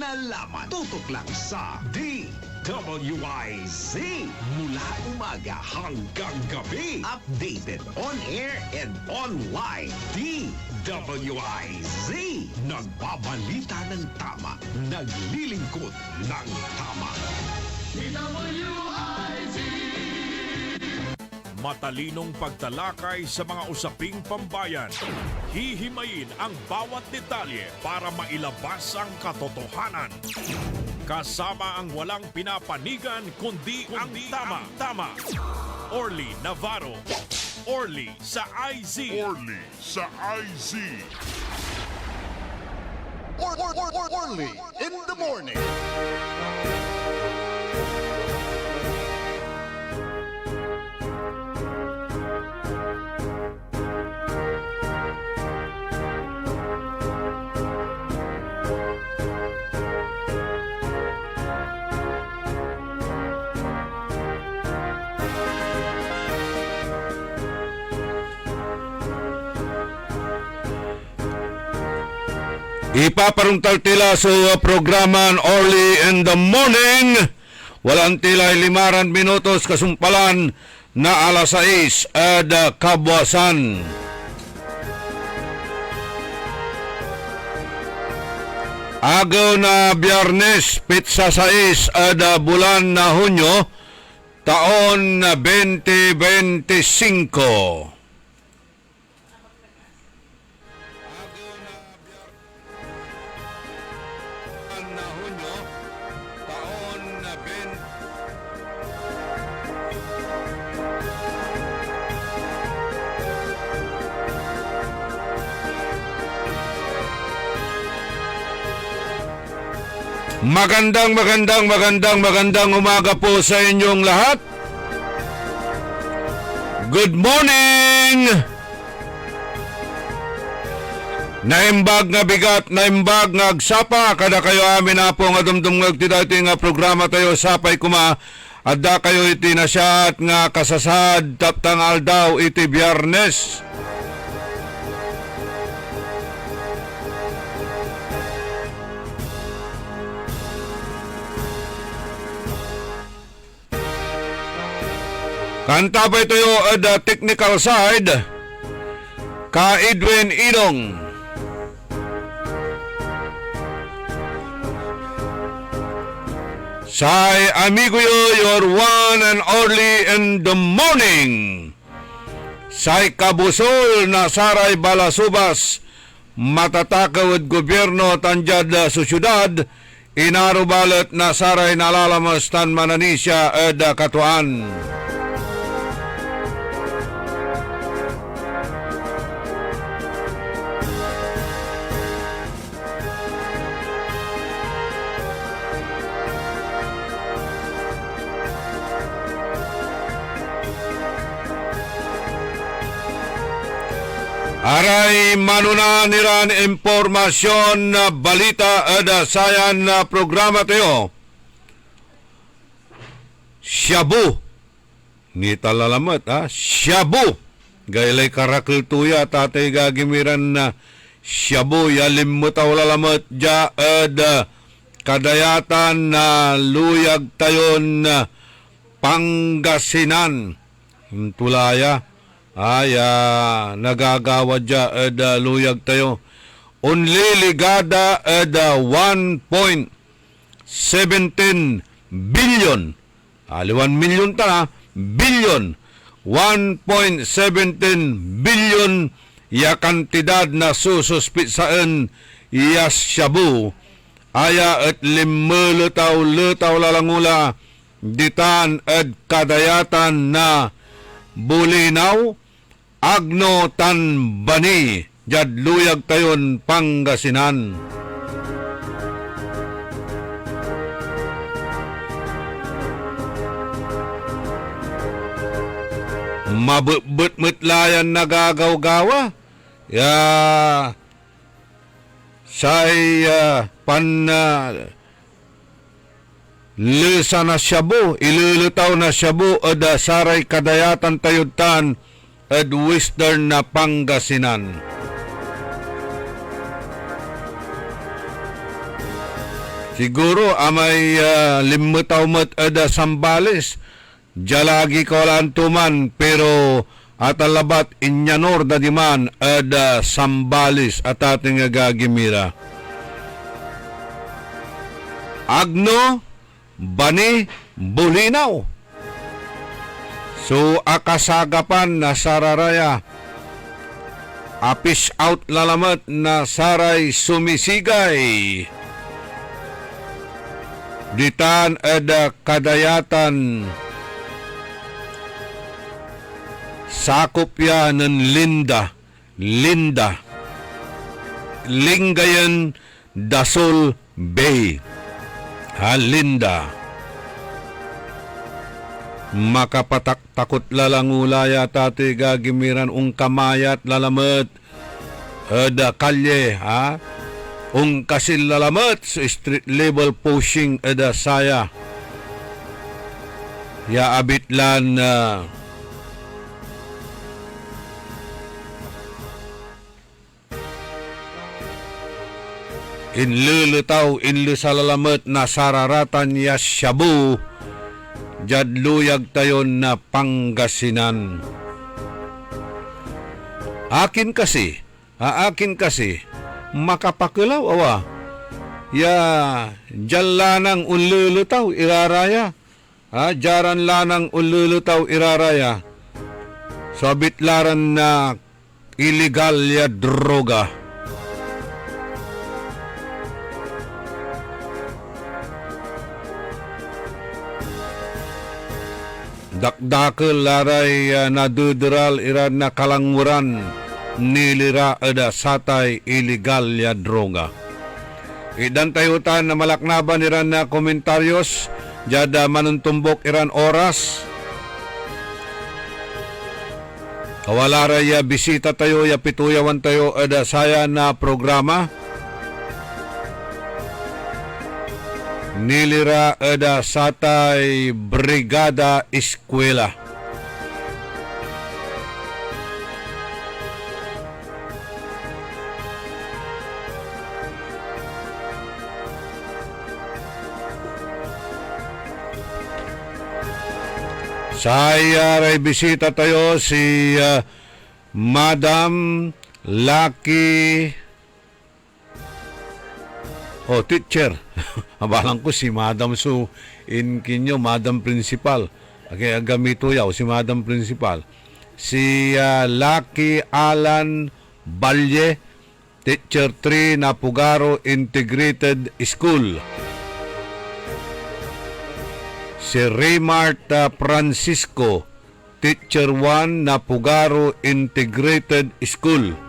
nalaman. Tutok lang sa DWIZ. Mula umaga hanggang gabi. Updated on air and online. DWIZ. Nagbabalita ng tama. Naglilingkod ng tama. Matalinong pagtalakay sa mga usaping pambayan. Hihimayin ang bawat detalye para mailabas ang katotohanan. Kasama ang walang pinapanigan kundi ang tama. Orly Navarro. Orly sa IZ. Orly sa IZ. Orly in the morning. Ipaparungtal tila sa programan Early in the Morning. Walang tila 5 minutos kasumpalan na alas 6 at kabwasan. Agaw na Biyernes, pitsa 6 at bulan na Hunyo, taon na 2025. Magandang umaga po sa inyong lahat. Good morning! Naimbag nga bigat, naimbag nga agsapa, kada kayo amin na po nga dumdumag iti nga programa tayo sapay kuma, adda kayo iti nasyat nga kasasad taptang aldaw iti Biyernes. Kanta pa ito yung the technical side ka Edwin Idong. Say amigo yo, your one and only in the morning. Say kabusol na saray balasubas matatakaw at gobyerno tanjad sa syudad inarubalat na saray nalalamas tan mananisya at katuan. Aray manuna niran impormasyon na balita ada sayan na programa tayo. Shabu. Ni talalamat ha. Shabu. Gaylay karakil tuya tatay gagimiran na shabu yalim mo taw lalamat ja ada kadayatan na luyag tayon na Pangasinan. Tulaya. Nagagawad ja eda luyag tayo. Only ligada eda 1.17 billion. 1 million ta billion. 1.17 billion ya kantidad na sususpitsaan iya shabu. Aya at 5 lutaw lalangula ditan ed kadayatan na Bulinaw, Agno tan Bani, jadluyag tayon Pangasinan. Mabut-mutlayan nagagaw-gawa. Say Lisa na Shabu, ilulutaw na Shabu ada saray kadayatan tayutan at western na Pangasinan. Siguro amay limutaw mat ada Sambales. Jalagi ko lang tuman pero atalabat inyanor da diman ada Sambales at ating gagimira. Agno, Bani, Bulinaw. So akasagapan na sararaya. Apis out lalamat na saray sumisigay. Ditan ada kadayatan. Sakop ya ng Linda. Lingayen Dasol Bay. Linda. Makapatak-takot lalangulaya tati gagimiran ung kamayat lalamat. Ada kalye ung kasil lalamat sa street level pushing ada saya. Ya abitlan inlulutaw inlusalalamat na sararatan ya Shabu jadluyag tayon na Pangasinan. Akin kasi makapakulaw awa ya jalanang ululutaw iraraya jaran lanang ululutaw iraraya sabit laran na illegal ya droga. Dakdakel laray nadudural iran na kalangmuran nilira ada satay illegal ya droga. Idan tayutan na malaknaban iran na komentaryos jada manuntumbok iran oras. Kawalara ya bisita tayo ya pituyawan tayo ada saya na programa. Nilira ada satay Brigada Eskwela. Saya ray bisita tayo si Madam Lucky teacher. Abalang ko si Madam Su Inkinyo, Madam Principal. Okay, gamito yaw si Madam Principal. Si Lucky Alan Balye, Teacher 3 na Pugaro Integrated School. Si Raymart Francisco, Teacher 1 na Pugaro Integrated School.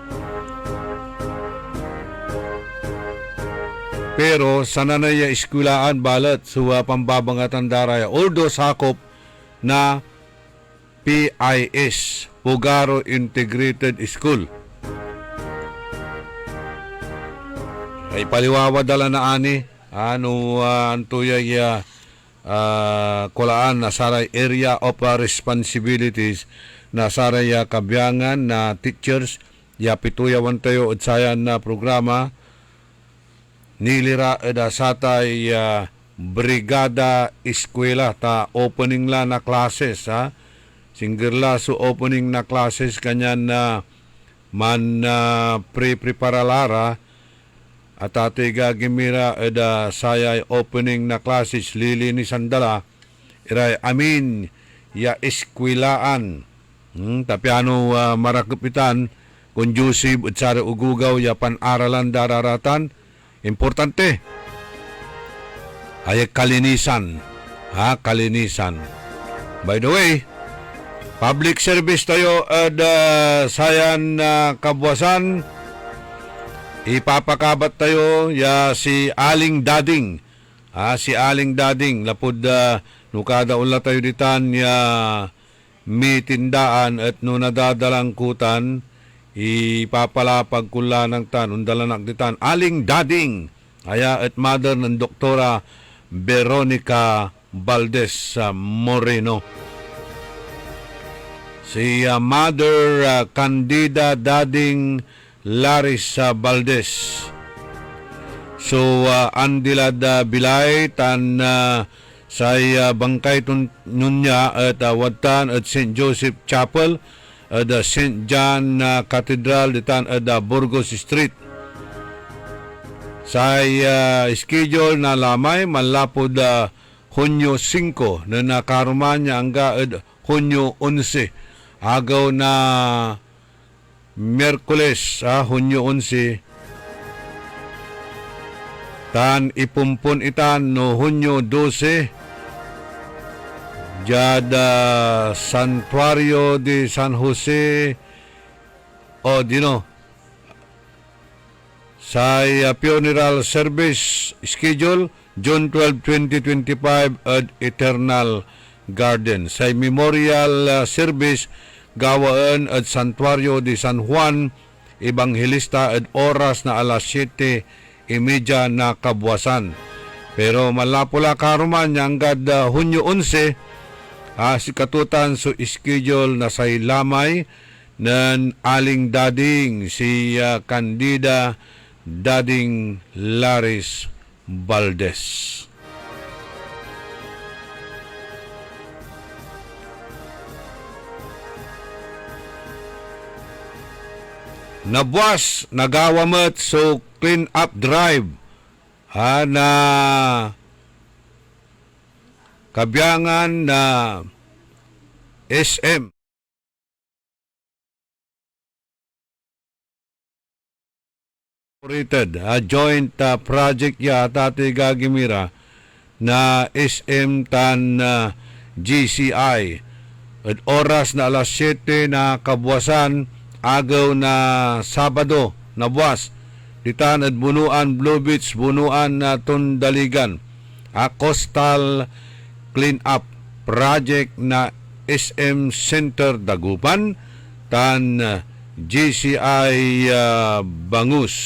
Pero sa nanaya eskwelaan balat sa pambabangatan daraya. Although sakop na PIS, Pugaro Integrated School. Ay paliwawa dala na ani. Antuyay kulaan na saray area of responsibilities na saray kabyangan na teachers. Ya pituyawan tayo at sayan na programa. Nilira eda satay Brigada Eskwela ta opening la na classes Singgirla so opening na classes kanyan na man pre-preparalara at ate gagimira eda sayay opening na classes lili ni sandala iray amin ya eskwelaan tapi marakupitan conducive at sari ugugaw ya pan-aralan dararatan. Importante ay kalinisan. Kalinisan. By the way, public service tayo at sayan kabwasan. Ipapakabat tayo ya si Aling Dading. Si Aling Dading lapud nukada ula tayo ditan ya mitindaan at nunadadalang kutan. Ipapalapag kula ng tan, undalanak ditan, Aling Dading, aya at mother ng Doktora Veronica Valdez Moreno. Si Mother Candida Dading Larissa Valdez. So andila da bilay tan say bangkay nunya at watan at St. Joseph Chapel at St. John Cathedral ditan at Burgos Street. Say schedule na lamay malapod Hunyo 5 na nakarumanya hangga at Hunyo 11 agaw na Miyerkules Hunyo 11 tan ipumpun itan no Hunyo 12 jada Santuario de San Jose o dino sa funeral service schedule June 12, 2025 at Eternal Garden. Sa memorial service gawaan at Santuario de San Juan Evangelista at oras na alas 7:30 na kabwasan. Pero malapula karuman hanggang Hunyo 11 si katutan so schedule na sa lamay ng aling dading si Candida Dading Laris Valdez. Nabuas, nagawamat so clean up drive na kabyangan na SM joint project yata gagimira na SM tan GCI at oras na alas 7 na kabwasan agaw na Sabado na buwas ditan at bunuan Blue Beach bunuan na Tundaligan coastal clean up project na SM Center Dagupan tan GCI Bangus.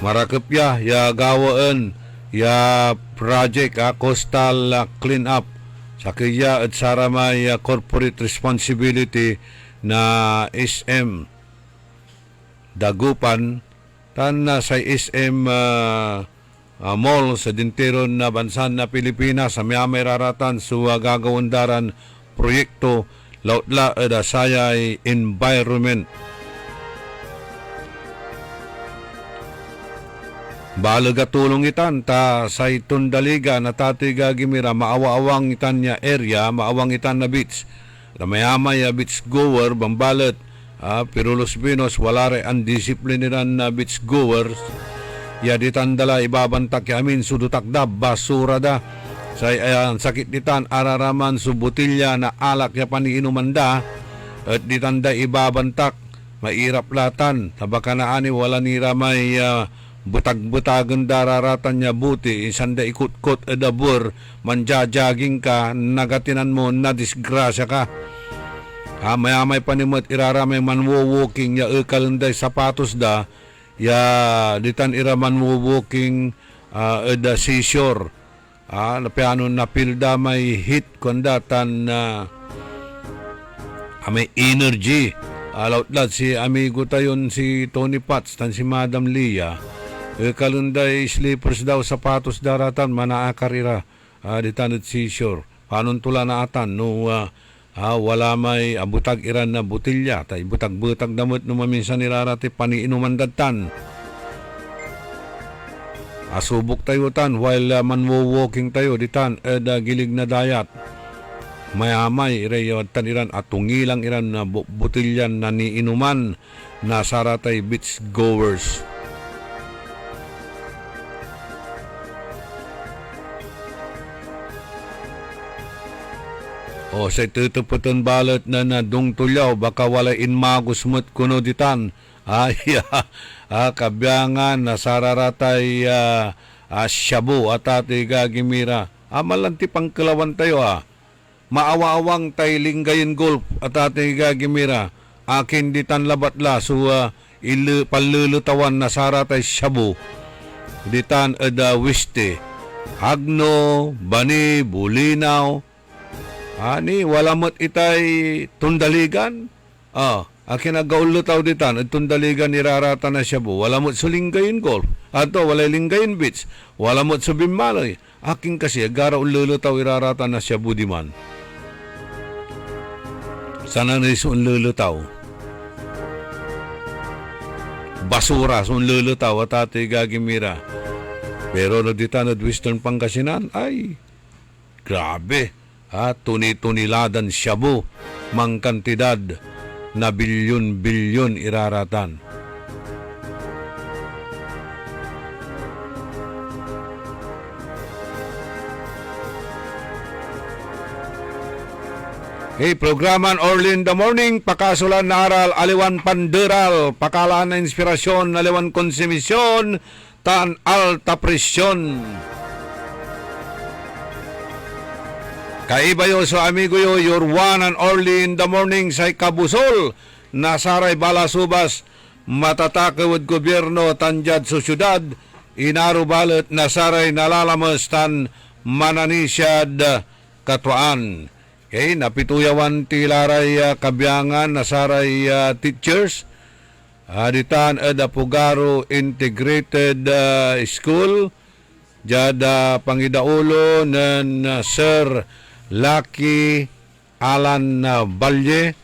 Marakep ya gawaan ya project coastal clean up sakya at saramay corporate responsibility na SM Dagupan tan sa SM mall sa dinteron na bansa na Pilipinas sa may raratan so gagawundaran proyekto lautla da sayay environment. Balaga tulong itan ta sa Tundaliga na tatiga gimira maawa-awang itan niya area, maawang itan na beach. Ramayamay beach goer bambalat pero Los Pinos wala re undiscipliniran na beach goers. Ya ditandala ibabantak yamin sudutakda basura da. Sa sakit ditan araraman subutilya na alak ya paniinumanda at ditanda ibabantak mairap latan tabaka na ani wala ni ramay butag-butagan dararatan niya buti isanda ikut-kot edabur manjajaging ka nagatinan mo na disgrasya ka maya-may panimot iraramay manwo-walking ya kalanday sapatos da ya ditan ira manwo-walking eda seashore na piano na pilda may hit kondatan may energy alautlat si amigo tayon si Tony Pats tan si Madam Lia kalunday slippers daw sapatos daratan manaakarira ditanod seashore panon tula na atan no wala may butag iran na butilya tay butag-butag damot no maminsan nirarati paniinuman dadtan asubok tayo tan while manwo-walking tayo ditan gilig na dayat mayamay irayot taniran at tungilang iran na butilyan na niinuman na saratay beach goers. O sa tutuputan balot na nadung tulyaw baka wala inmagos mo't kuno ditan kabyangan na sararatay shabu at ati gagimira malanti pangkalawan tayo maawa-awang tay linggayin golf at ati gagimira akin ditan labatla so palulutawan na saratay shabu ditan eda wiste Hagno, Bani, Bulinaw. Ani, wala mo't itay tundaligan. Akin nagaulutaw ditan, at tundaligan irarata na siya po. Wala mo't sulinggayin golf. Ato, wala linggayin beach. Wala mo't subimaloy. Aking kasi, agara ululutaw irarata na siya po di man. Sana nis ululutaw. Basura, ululutaw at ati gagimira. Pero no ditan at Western Pangasinan, ay, grabe. Tuni-tuniladan siya po, mang kantidad na bilyon-bilyon iraratan. Hey, programan Early in the Morning, pakasulan na aral, aliwan panderal, pakalaan na inspirasyon, aliwan konsumisyon, tan alta presyon. Kaibayo sa amigo yo, your one and Early in the Morning sa Kabusol, nasaray balasubas, matatakawad gobyerno, tanjad sa syudad, inarubalat, nasaray nalalamas, tan mananisyad katuan. Okay, napituyawan tilaray kabyangan, nasaray teachers, aditan Pugaro Integrated School, jada pangidaulo ng Sir Lucky Alan Balye,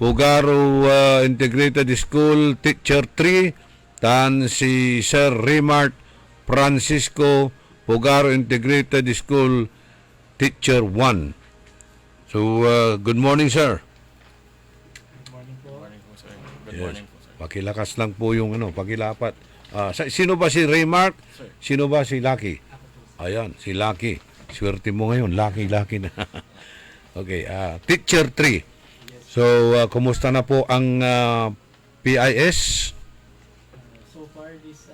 Pugaro Integrated School Teacher 3, tan si Sir Remart Francisco, Pugaro Integrated School Teacher 1. So, good morning, sir. Good morning po. Good morning po, sir. Good Yes. morning po, sir. Pakilakas lang po yung pakilapat. Sino ba si Raymark? Sino ba si Lucky? Ayan, si Lucky. Swerte mo ngayon, Lucky na. Okay, Teacher 3. So, kumusta na po ang PIS? So far this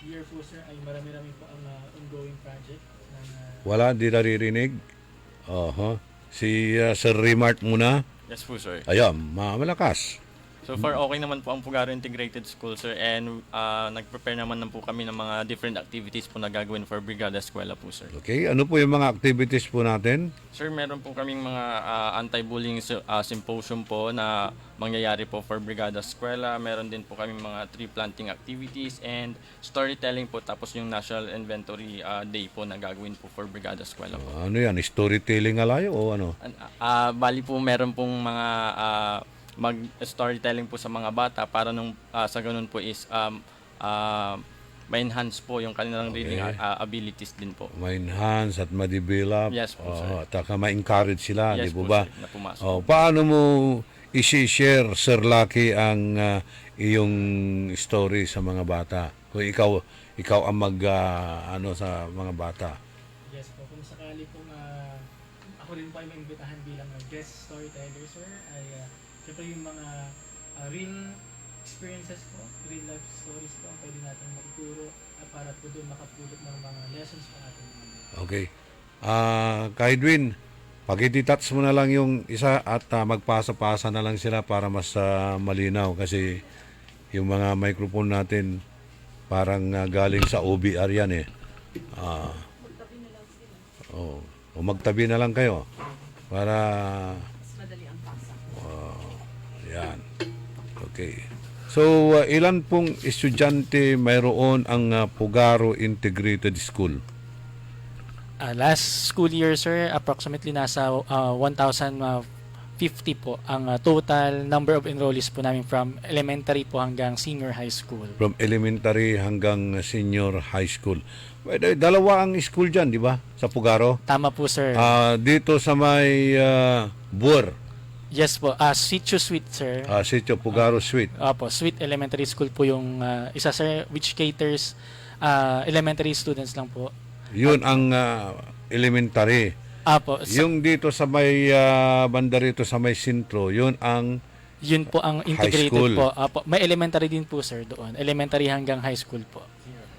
year po, sir, ay marami-rami po ang ongoing project. Wala, di naririnig. Si Sir Remart muna. Yes po, sir. Ayan, malakas. So far, okay naman po ang Pugaro Integrated School, sir. And nag-prepare naman po kami ng mga different activities po na gagawin for Brigada Eskwela po, sir. Okay, ano po yung mga activities po natin? Sir, meron po kaming mga anti-bullying symposium po na mangyayari po for Brigada Eskwela. Meron din po kaming mga tree planting activities and storytelling po. Tapos yung National Inventory Day po na gagawin po for Brigada Eskwela po. Ano yan, storytelling alayo o ano? Bali po, meron pong mga mag-storytelling po sa mga bata para sa ganun po is ma-enhance po yung kanilang reading abilities din po. Ma-enhance at ma-develop. Yes po, sir. At ma-encourage sila, Yes di po po, ba? sir, na pumasok. Paano mo isi-share, Sir Lucky, ang iyong story sa mga bata? Kung ikaw ang sa mga bata. Yes po, kung sakali pong ako rin po ay maimbitahan bilang guest storyteller, sir, ay siyempre yung mga real experiences po, real life stories po ang pwede natin magturo para po doon makapulot ng mga lessons po natin. Okay. Kay Edwin, pag-i-touch mo na lang yung isa at magpasa-pasa na lang sila para mas malinaw kasi yung mga microphone natin parang galing sa OBR yan eh. Magtabi na lang sila. O magtabi na lang kayo para Mas madali ang pasa. yan. Okay. So, ilan pong estudyante mayroon ang Pugaro Integrated School? Last school year, sir, approximately nasa 1,050 po ang total number of enrollees po namin from elementary po hanggang senior high school. From elementary hanggang senior high school. Dalawa ang school dyan, di ba? Sa Pugaro? Tama po, sir. Dito sa may Buer. Yes po, Sitio Suite, sir. Sitio Pugaro Suite. Opo, Suite Elementary School po yung isa, sir, which caters elementary students lang po. Yun ang elementary. Apo, Yung dito sa may banda rito sa may sentro, yun ang yun po ang integrated school. po. Apo, may elementary din po, sir, doon. Elementary hanggang high school po.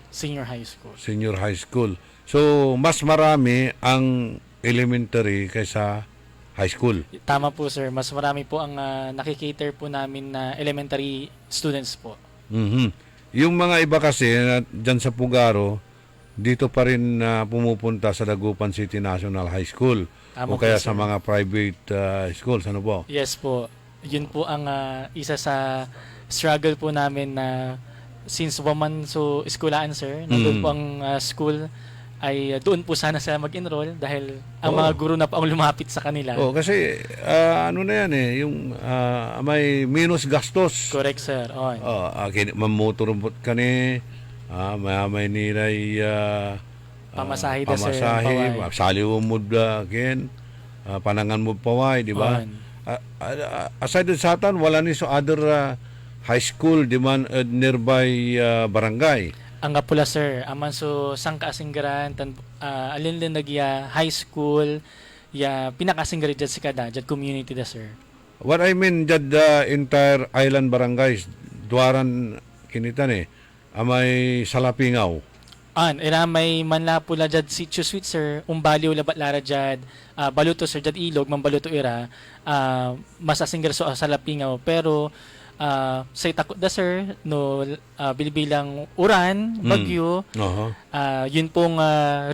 Senior high school. senior high school. So, mas marami ang elementary kaysa high school. Tama po, sir. Mas marami po ang nakikater po namin na elementary students po. Mhm. Yung mga iba kasi dyan sa Pugaro, dito pa rin pumupunta sa Dagupan City National High School Tama o po, kaya sir. sa mga private schools. Ano po? Yes po. Yun po ang isa sa struggle po namin na since woman so eskulaan sir, nandun po ang school ay doon po sana sila mag-enroll dahil ang mga guro na po ang lumapit sa kanila. Oh, kasi ano na yan yung may minus gastos. Correct sir. On. Mamotorumpot ka ni, may nilay Pamasahe da, sir, pamasahe, paway. saliw mo kin, panangan mo paway, di ba? On. Aside sa atan, wala ni so other high school di man nearby barangay. Ang nga pula sir, aman so sangkaasinggaran alinlin nagya high school ya pinakasinggaran dyan si kada dyan community da sir. What I mean, jad the entire island barangays, duaran kinitan amay salapingaw. Ira may manla pula dyan sitio sweet sir, umbaliw labat lara dyan, baluto sir dyan ilog, mambaluto ira, masasinggar so sa lapingaw, pero say takot da sir, no bilbilang uran, bagyo, yun pong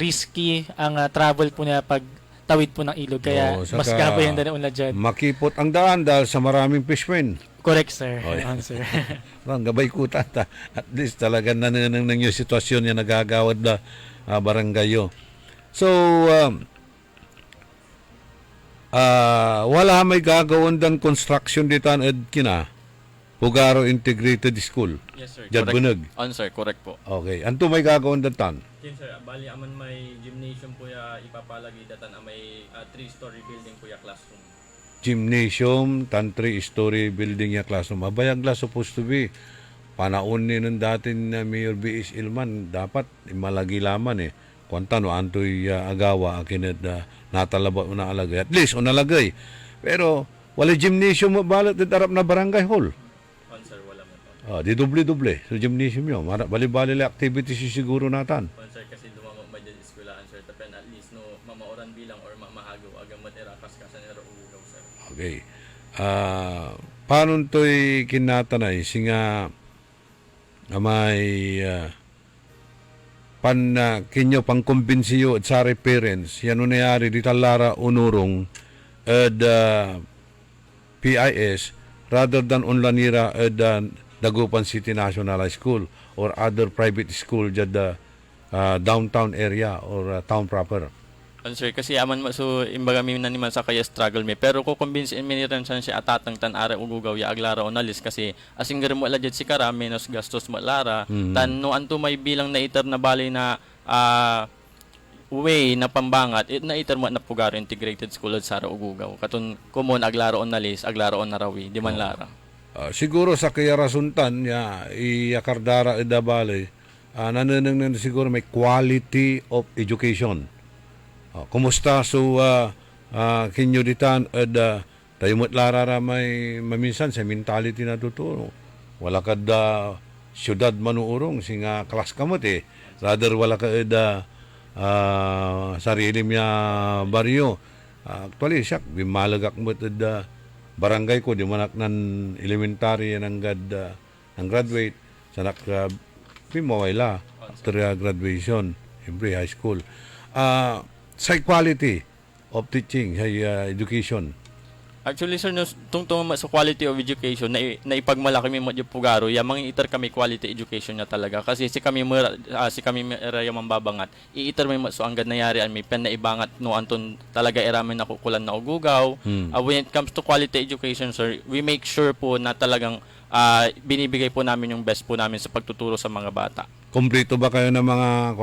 risky ang travel po na pag tawid po ng ilog, kaya Oo, saka mas gabayan na unla dyan. Makipot ang daan dahil sa maraming fishman. Correct sir. Oh, yeah. Sir. Ang gabay ko tata. At least talaga nananang yung sitwasyon niya nagagawad na baranggayo. So, wala may gagawin ng construction dito at kina Pugaro Integrated School. Yes sir. Jad Correct. Bunag. On sir, correct po. Okay. Anto may gagawin datan? Yes sir, bali aman may gymnasium po ya ipapalagi datan may 3-story building po ya classroom. Gymnasium, 3-story building ya classroom. Abayagla supposed to be. Panaon ni nung datin na Mayor B.S. Ilman, dapat malagi laman Kuanta no, antoy agawa akin at natalaba na alagay. At least, unalagay. Pero, wala gymnasium balat at arap na barangay hall. On sir, wala mo. Di doble-doble. So, gymnasium yun. Bali-bali activities yung siguro natan. On sir, kasi lumamang ba dyan eskwelahan sir, tapen at least no mamauran bilang or mamahagaw agam matirakas ka sa nero ugaw sir. Okay. Paano to'y kinatanay? Singa may kinyo pang kumbinsiyo at sari parents yan nangyari di talara unurong at PIS rather than unlanira at Dagupan City National High School or other private school dyan the downtown area or town proper. Sir, kasi aman so imbaga mi naniman sa kaya struggle mi pero ko convince in miniran san siya atatang tan ara ugugaw ya aglara onalis kasi asing mo ala jet si kara menos gastos mo lara tan no anto may bilang na iter na bali na way na pambangat na iter mo na Pugaro Integrated School at sara ugugaw katon common aglara onalis aglara on narawi di man lara. Siguro sa kaya rasuntan ya iakardara ida bali nananang siguro may quality of education. Kumusta so kinyo ditan at tayo mo't larara may maminsan sa mentality na tuturo. Wala ka syudad manuurong singa klas kamot rather wala ka sarili niya baryo. Actually siya bimalagak mo at barangay ko di manak nan elementary ng graduate sa pimawayla after graduation every high school. Sa quality of teaching, education. Actually sir, no, tungtong sa quality of education na ipagmalaki mi mo Pugaro, ya mga iter kami quality education na talaga kasi si kami era yung mambabangat. Iiter mi so anggad nayari an may pen na ibangat no anton talaga eramin nakukulan na ugugaw. When it comes to quality education sir, we make sure po na talagang binibigay po namin yung best po namin sa pagtuturo sa mga bata. Kompleto ba kayo ng mga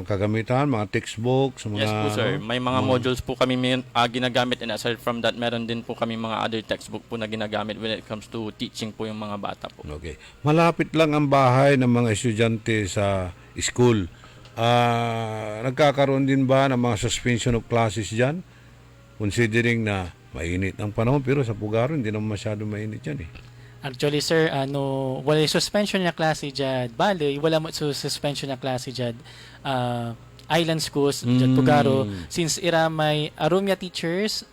kagamitan, mga textbooks, mga Yes po sir, may mga modules po kami ginagamit and aside from that, meron din po kami mga other textbook po na ginagamit when it comes to teaching po yung mga bata po. Okay. Malapit lang ang bahay ng mga estudyante sa school. Nagkakaroon din ba ng mga suspension of classes dyan? Considering na mainit ang panahon, pero sa Pugaro hindi naman masyado mainit yan Actually sir, wala suspension na klase dyan. Bale, wala mo suspension na klase dyan. Island schools dyan Pugaro. Since ira may arumya teachers,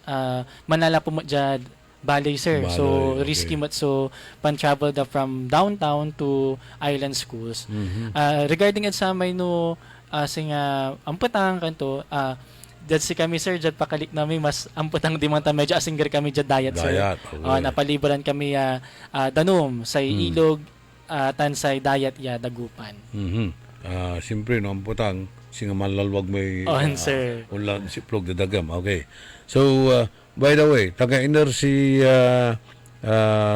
manala po mo dyan Bali sir. Bali, So okay. risky mo so pan-travel from downtown to island schools. Regarding at sa may no sing amputang kanto jad si kami sir jad pakalik namin mas amputang di man ta medyo asingger kami jad dayat sir. Okay. Napaliburan kami danom sa ilog tansay dayat ya dagupan. Siyempre, no, ang putang, singa malalwag may Sir. ulan, siplog, dadagam. Okay. So, by the way, taga-iner si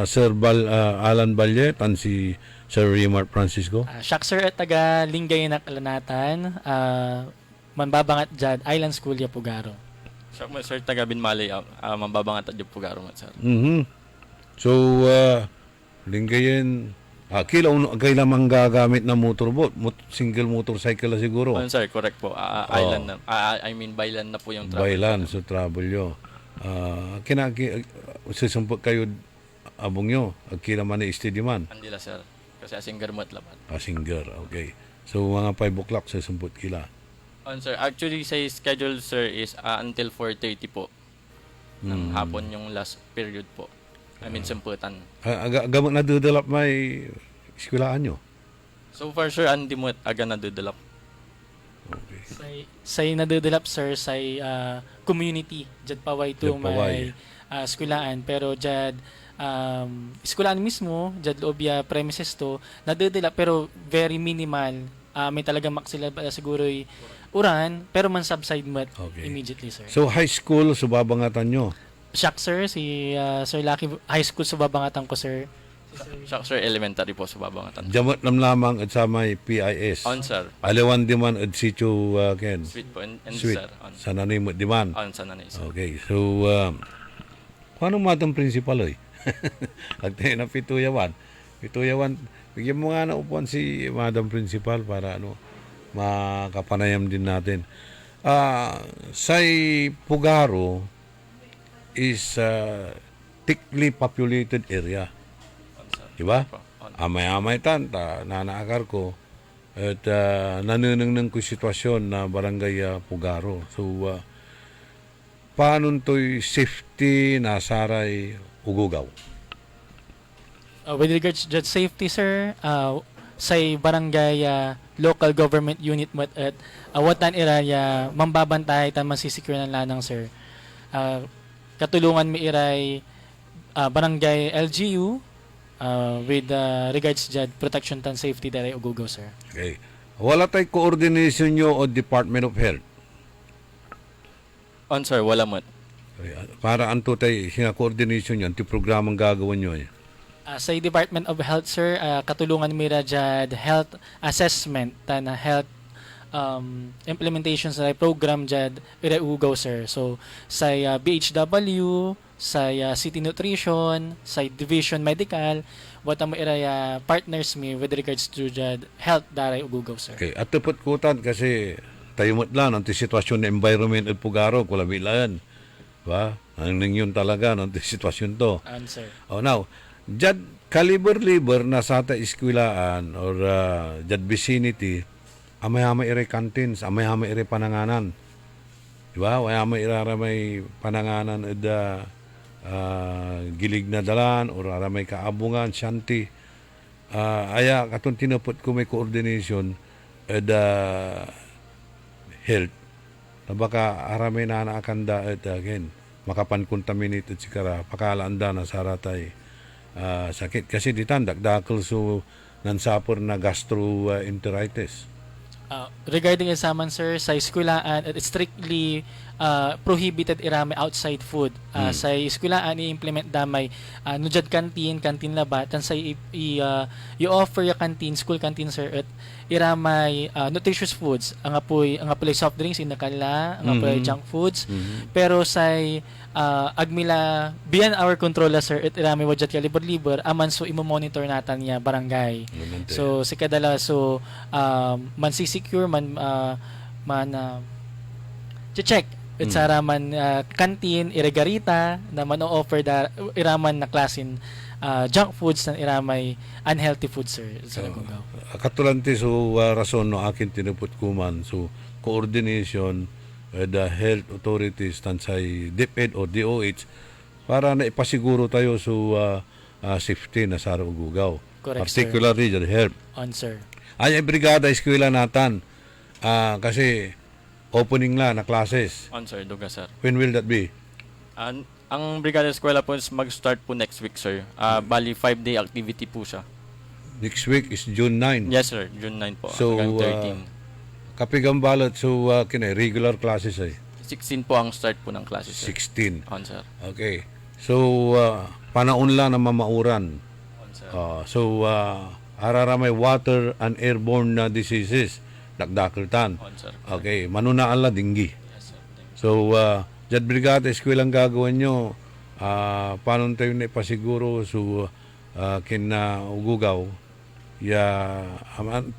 Sir Alan Ballet and si Sir Rimar Francisco. Siya sir at taga Linggay na Kalanatan, manbabangat jad Island School ya Pugaro. Siya mo, sir, taga Binmalay, mambabangat at yung Pugaro, sir. So, Lingayen, kailan mang gagamit na motorboat? Single motorcycle na siguro. Sir, correct po. Island na, Baylan na po yung travel. Baylan, so travel nyo. Susumpot kayo abong nyo, kila man na istediman. Andila, sir. Kasi asing garmat laban. Asinger, okay. So, mga 5 o'clock susumpot kila. Sir, actually, sa schedule, sir, is until 4:30 po. Ng hapon yung last period po. I mean, sumputan. Gamot na dudalap may eskwelaan nyo? So far, sir, hindi mo aga na dudalap. Okay. Say nadudulap sir say community jad paway to Jad paway. may eskulaan pero jad eskulaan mismo jad loob ya premises to nadudulap pero very minimal may talagang maksila siguro uran pero man subside mat Okay. immediately sir. So, high school, subabangatan nyo? Shock sir si Sir Lucky High School sa babangatan ko sir. Siya, sir, elementary po sa babangatan. Jamot lamang at sa may PIS. Sir. Aliwan di man at sityo, Ken? Sweet po. And Sweet. sir. Sa nanimot di man? Sa nanay, sir. Okay, so, paano matang principal ay? Agtayo na Pituyawan. Bigyan mo nga na upuan si Madam Principal para makapanayam din natin. Say Pugaro is thickly populated area. Diba? Amay-amay tanta, nanaakar ko. At nanunang ko sitwasyon na barangay Pugaro. So, paano to'y safety na saray ugugaw? With regards to safety sir, say barangay local government unit mat at watan iraya mambabantay tan masisecure ng lanang sir. Katulungan mi iray barangay LGU with regards to protection tan safety dere ugugaw sir. Okay. Wala tay coordination nyo o Department of Health? Sir, wala mat. Okay. Para anto tay sina-coordination nyo, anti programang gagawin nyo. Sa Department of Health sir, katulungan mi ra jad health assessment tan health implementation sa program jad ira ugaw sir. So sa BHW, sa City Nutrition, sa Division Medical, wata mo ira partners mi with regards to jad health daray ugaw sir. Okay. At tupot kutan kasi tayo mo't lang ang sitwasyon ng environment at Pugaro, kulabilan. Ba? Ang ningyon talaga ng sitwasyon to. Sir. Now, jad kaliber-liber na sa ta iskwilaan or jad vicinity, amay-amay ire canteens, amay-amay ire pananganan. Diba? Amay-amay iraramay pananganan at gilig na dalan or aramay kaabungan, shanty. Aya, katong tinapot ko may coordination at health. Na baka aramay na naakanda at again, makapan-contaminate at sikara, pakalaanda na saratay sakit. Kasi ditan, dakdakal so nansapor na gastroenteritis. Regarding saman sir, sa eskulaan, it's strictly prohibited irami outside food. Sa eskulaan, i-implement damay nujad canteen labat, tan sa i-offer yung canteen, school canteen sir, at iramay nutritious foods. Ang apoy soft drinks, inakala, ang apoy junk foods. Pero sa agmila beyond our control sir, at iramay wajat kalibor-libor, aman so imo-monitor natan niya barangay. So si kadala so man secure man check at sara man canteen iregarita na man offer da iraman na klasin junk foods na iramay unhealthy foods sir sa Nagugaw. Katulante so rason no akin tinupot kuman so coordination the health authorities tansay DepEd o DOH para na ipasiguro tayo so safety na sa Nagugaw. Correct, Particularly the health. Sir. Ay brigada eskwela natan Kasi opening na classes. On sir, Duga sir. When will that be? Ang Brigada Eskwela po is mag-start po next week sir. Bali 5-day activity po siya. Next week is June 9. Yes sir, June 9 po So, hanggang 13. Kapigang balot, so regular classes ay 16 po ang start po ng classes sir. 16. On sir. Okay. So, panaon lang na mamauran. On sir. Araramay water and airborne na diseases. Dakdakeltan. On sir. Okay. Manunaan la dinggi. Yes sir. Thank you. So, Jad Brigada, eskwela ang gagawin nyo. Paano tayo na ipasiguro so, ugugaw.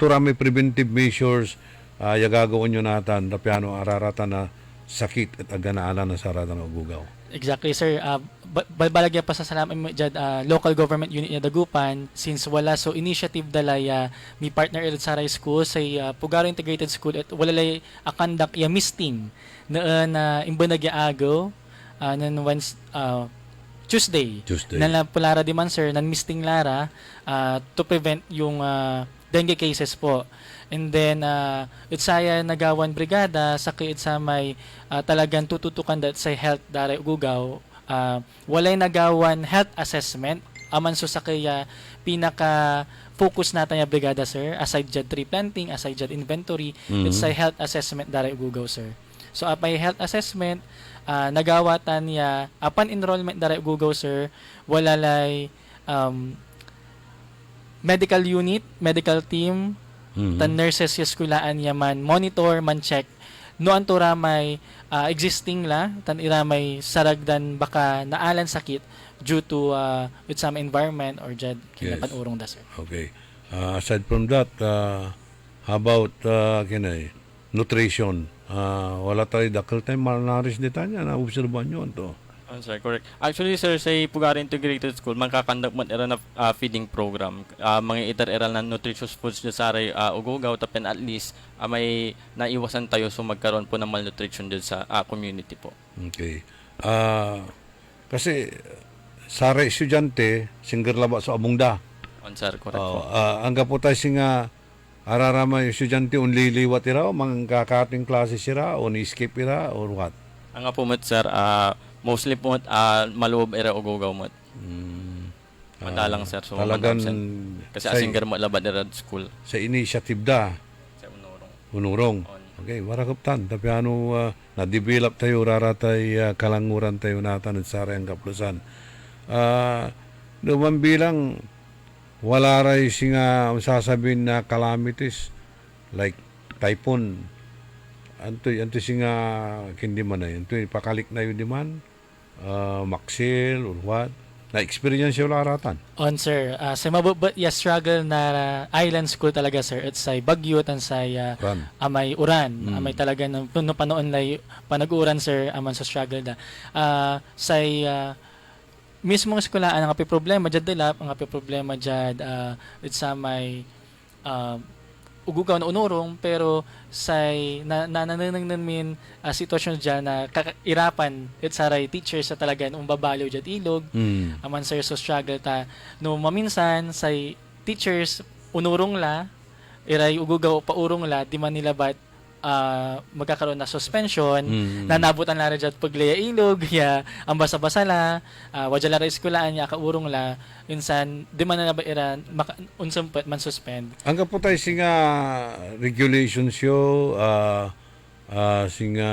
Turami preventive measures gagawin nyo natin. Tapiano ararata na sakit at aganaalan na sarata na ugugaw. Exactly, sir. Balbalagya pa sa salamat mo dyan, local government unit niya Dagupan, since wala so initiative dalay may partner ilit sa school sa Pugaro Integrated School at wala lay akandak ya misting na imbanagya agaw nan Tuesday. Na pulara di man sir, nan misting lara to prevent yung dengue cases po. And then, itsaya nagawan brigada, sakit sa may talagang tututukan dat sa health dari ugugaw. Walay nagawan health assessment. Aman so sa kaya pinaka-focus natin yung brigada, sir. Aside dyan tree planting, aside dyan inventory, it's sa health assessment dari ugugaw, sir. So, apay health assessment, nagawatan niya, upon enrollment dari ugugaw, sir, wala lay medical unit, medical team, tan nurses yaskulaan yaman monitor man check no antura may existing la tan iramay saragdan baka naalan sakit due to with some environment or jad kinapanurong da sir. Okay. Aside from that, how about nutrition? Wala tayo dakal tayo malnaris detanya na obserban nyo to. Sir, correct. Actually, sir, sa Pugaro Integrated School, magkakandak mo era na feeding program. Mga iter-eral na nutritious foods dyan sa aray ugugaw, tapin at least may naiwasan tayo so magkaroon po ng malnutrition dyan sa community po. Okay. Kasi sa aray estudyante, singger laba sa abungda. On sir, correct po. Ang kaputay singa ararama estudyante unliliwat ira o mga classes ira o ni-skip ira or what? Ang nga po mo, sir, mostly po maluob era ugugaw mo. Madalang sir, so talagang kasi asinger mo labad era school. Sa initiative da. Sa Unurong. Okay, warakaptan. Tapi na-develop tayo, raratay kalanguran tayo natin at sarang kaplusan. Naman bilang wala ray singa sasabihin na calamities like typhoon. Anto singa kindi man na yun. Pakalik na yun di man. Maxil or what? Na-experience yung laratan. On sir, sa mababot struggle na island school talaga sir, it's sa Bagyo tan sa amay uran, amay talaga no panoon lay panag-uran sir aman sa struggle da. Sa mismong eskwelahan ang api problema jad dilap, ang api problema jad it's sa may ugugaw na unurong pero say nananangnan sitwasyon dyan na irapan it saray teachers sa talaga babaliw dyan ilog aman sir so struggle ta no maminsan say teachers unurong la iray ugugaw paurong la di man nila bat magkakaroon na suspension nanabutan la dyan paglaya ilog ya ang basa-basa la wadya la eskulaan niya kaurong la insan di man na ba iran unsampet man suspend ang kaputay singa regulations yo singa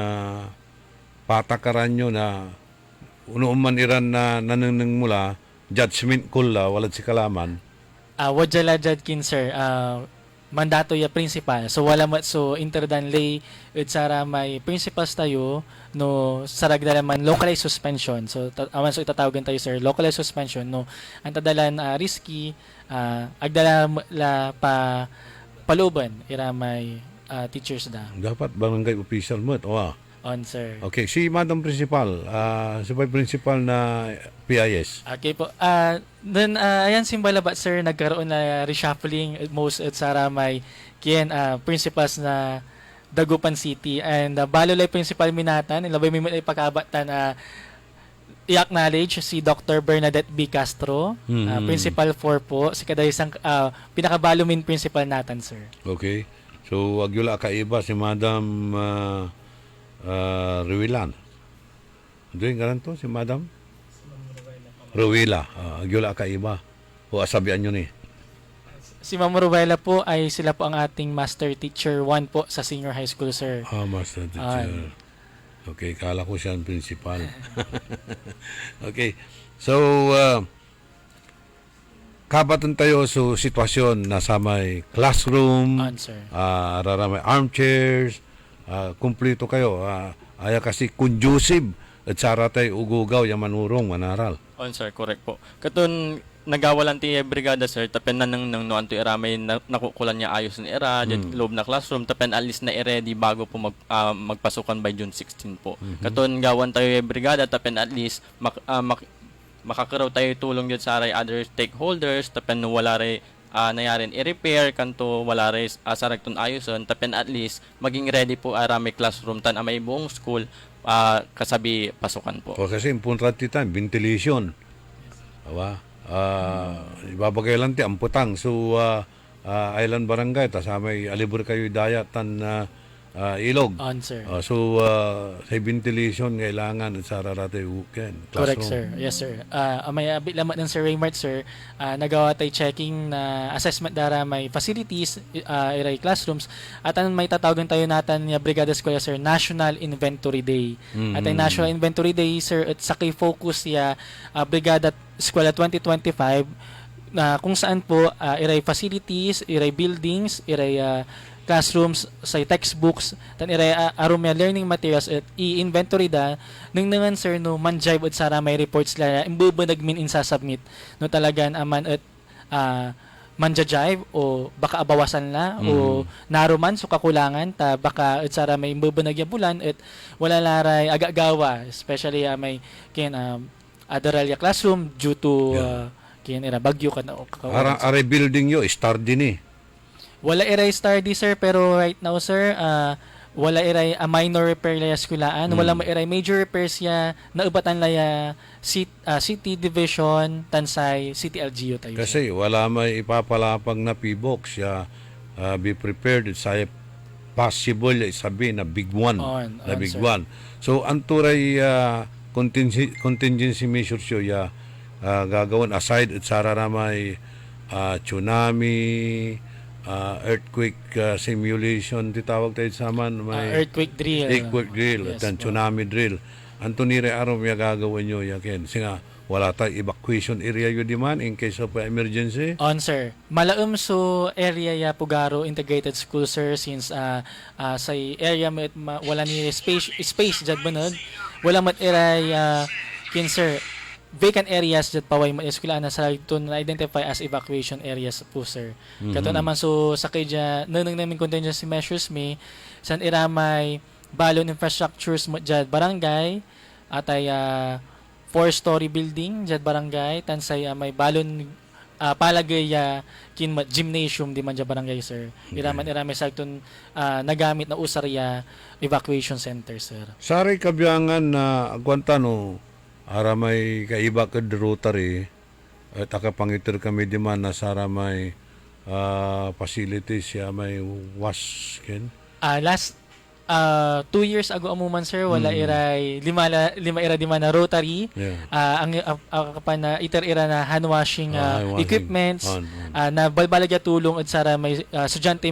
patakaran nyo na man iran na nananang mula judgment call la walad si kalaman wadya la jad kin sir mandato ya principal so wala mat so interdan lay itsara may principals tayo no saragdala man localized suspension so aman so itatawagan tayo sir localized suspension no ang tadalan risky agdala la paluban ira may teachers da dapat barangay official mo on sir. Okay, si Madam Principal, si Principal na PIS. Okay po. Then ayan simbala ba sir nagkaroon na reshuffling most at sara may kian principals na Dagupan City and balolay principal minatan ilabay may pagkabatan i-acknowledge si Dr. Bernadette B. Castro, Principal 4 po, si kada isang pinakabalumin principal natin sir. Okay. So, agyula ka iba si Madam Ruilan. Doon nga to, si Madam? Ruila. Agyula ka iba. O asabihan nyo ni. Si Ma'am Ruela po ay sila po ang ating Master Teacher 1 po sa Senior High School, sir. Master teacher. Okay, kala ko siya ang principal. Okay. So, kabatan tayo sa sitwasyon na sa may classroom, Sir. may armchairs, kumplito kayo. Aya kasi conducive at sara tayo ugugaw yung manurong, manaral. On sir, correct po. Katon nagawalan ti brigada sir, tapen na nang noan to era may nakukulan niya ayos ni era, dyan loob na classroom, tapen at least na ready bago po magpasukan by June 16 po. Katon gawan tayo brigada, tapen at least makakaraw tayo tulong dyan sa other stakeholders, tapen wala rin nayarin i-repair kanto wala rin sa ragton ayoson, tapen at least maging ready po may classroom tan may buong school kasabi pasukan po. O kasi importante time, ventilation. Diba? Ibabagay lang ti amputang. So, Island Barangay, tas may alibur kayo dayat tan ilog. Sir. So, sa ventilation, kailangan sa rarate weekend. Correct, sir. Yes, sir. May abit lamat ng Sir Raymart, sir. Nagawa tayo checking na assessment dara may facilities, iray classrooms, at may tatawagan tayo natin yung Brigada Eskwela, sir, National Inventory Day. At ang National Inventory Day, sir, at sa focus ya Brigada Eskwela 2025, na kung saan po iray facilities, iray buildings, iray classrooms, sa textbooks, tan iray arumya learning materials at i-inventory da nang sir no manjive at sara may reports la imbubunag min insasubmit no talagan aman at manjajive o baka abawasan la o naruman so kakulangan ta baka at sara may imbubunag ya bulan at wala laray agagawa especially may kin Adaralya classroom due to kin era bagyo kan Are building yo star din eh. Wala iray study, sir, pero right now, sir, wala iray a minor repair laya eskulaan, wala mo iray major repairs ya naubatan laya city division tansay city LGU tayo. Kasi wala may ipapalapag na PBOX ya be prepared sa possible sabi na big one. Big sir. one. So anturay contingency measures yo ya gagawin aside at sara na may tsunami, earthquake simulation titawag tayo sa man may earthquake drill yes, at tsunami drill antonire arom ya gagawin nyo yakin singa wala tayo evacuation area yun di man in case of emergency sir malaum so area ya Pugaro Integrated School, sir, since sa area wala ni space jad banag wala mat iray kin sir vacant areas that paway mo eskwelahan na sa ito na identify as evacuation areas po, sir. Kato naman so sa kaya nanang namin contingency measures san iramay balon infrastructures mo dyan barangay at ay 4-story building dyan barangay tansay may balon palagay kin gymnasium di man dyan barangay, sir. Iramay sa ito nagamit na usarya evacuation center, sir. Sari kabiyangan na agwantano aramay kaiba kad Rotary at akapangitir kami di man na sa may facilities ya may wash ken. Last 2 years ago amuman, sir, wala iray lima ira di man na Rotary. Ang kapan na iter-ira na hand washing equipments na balbalagya tulong at sara may estudyante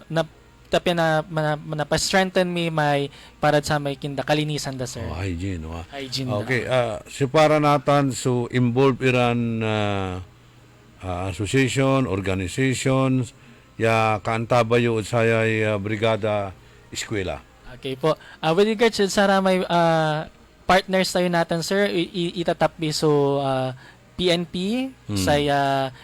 na tapya na pa-strengthen may para sa may kinda kalinisan da, sir. Hygiene. Hygiene. Okay, si para natin so involved iran association, organizations, ya kaantabayo sa brigada eskwela. Okay po. With regards sa may partners tayo natin, sir, itatapbi so PNP, sa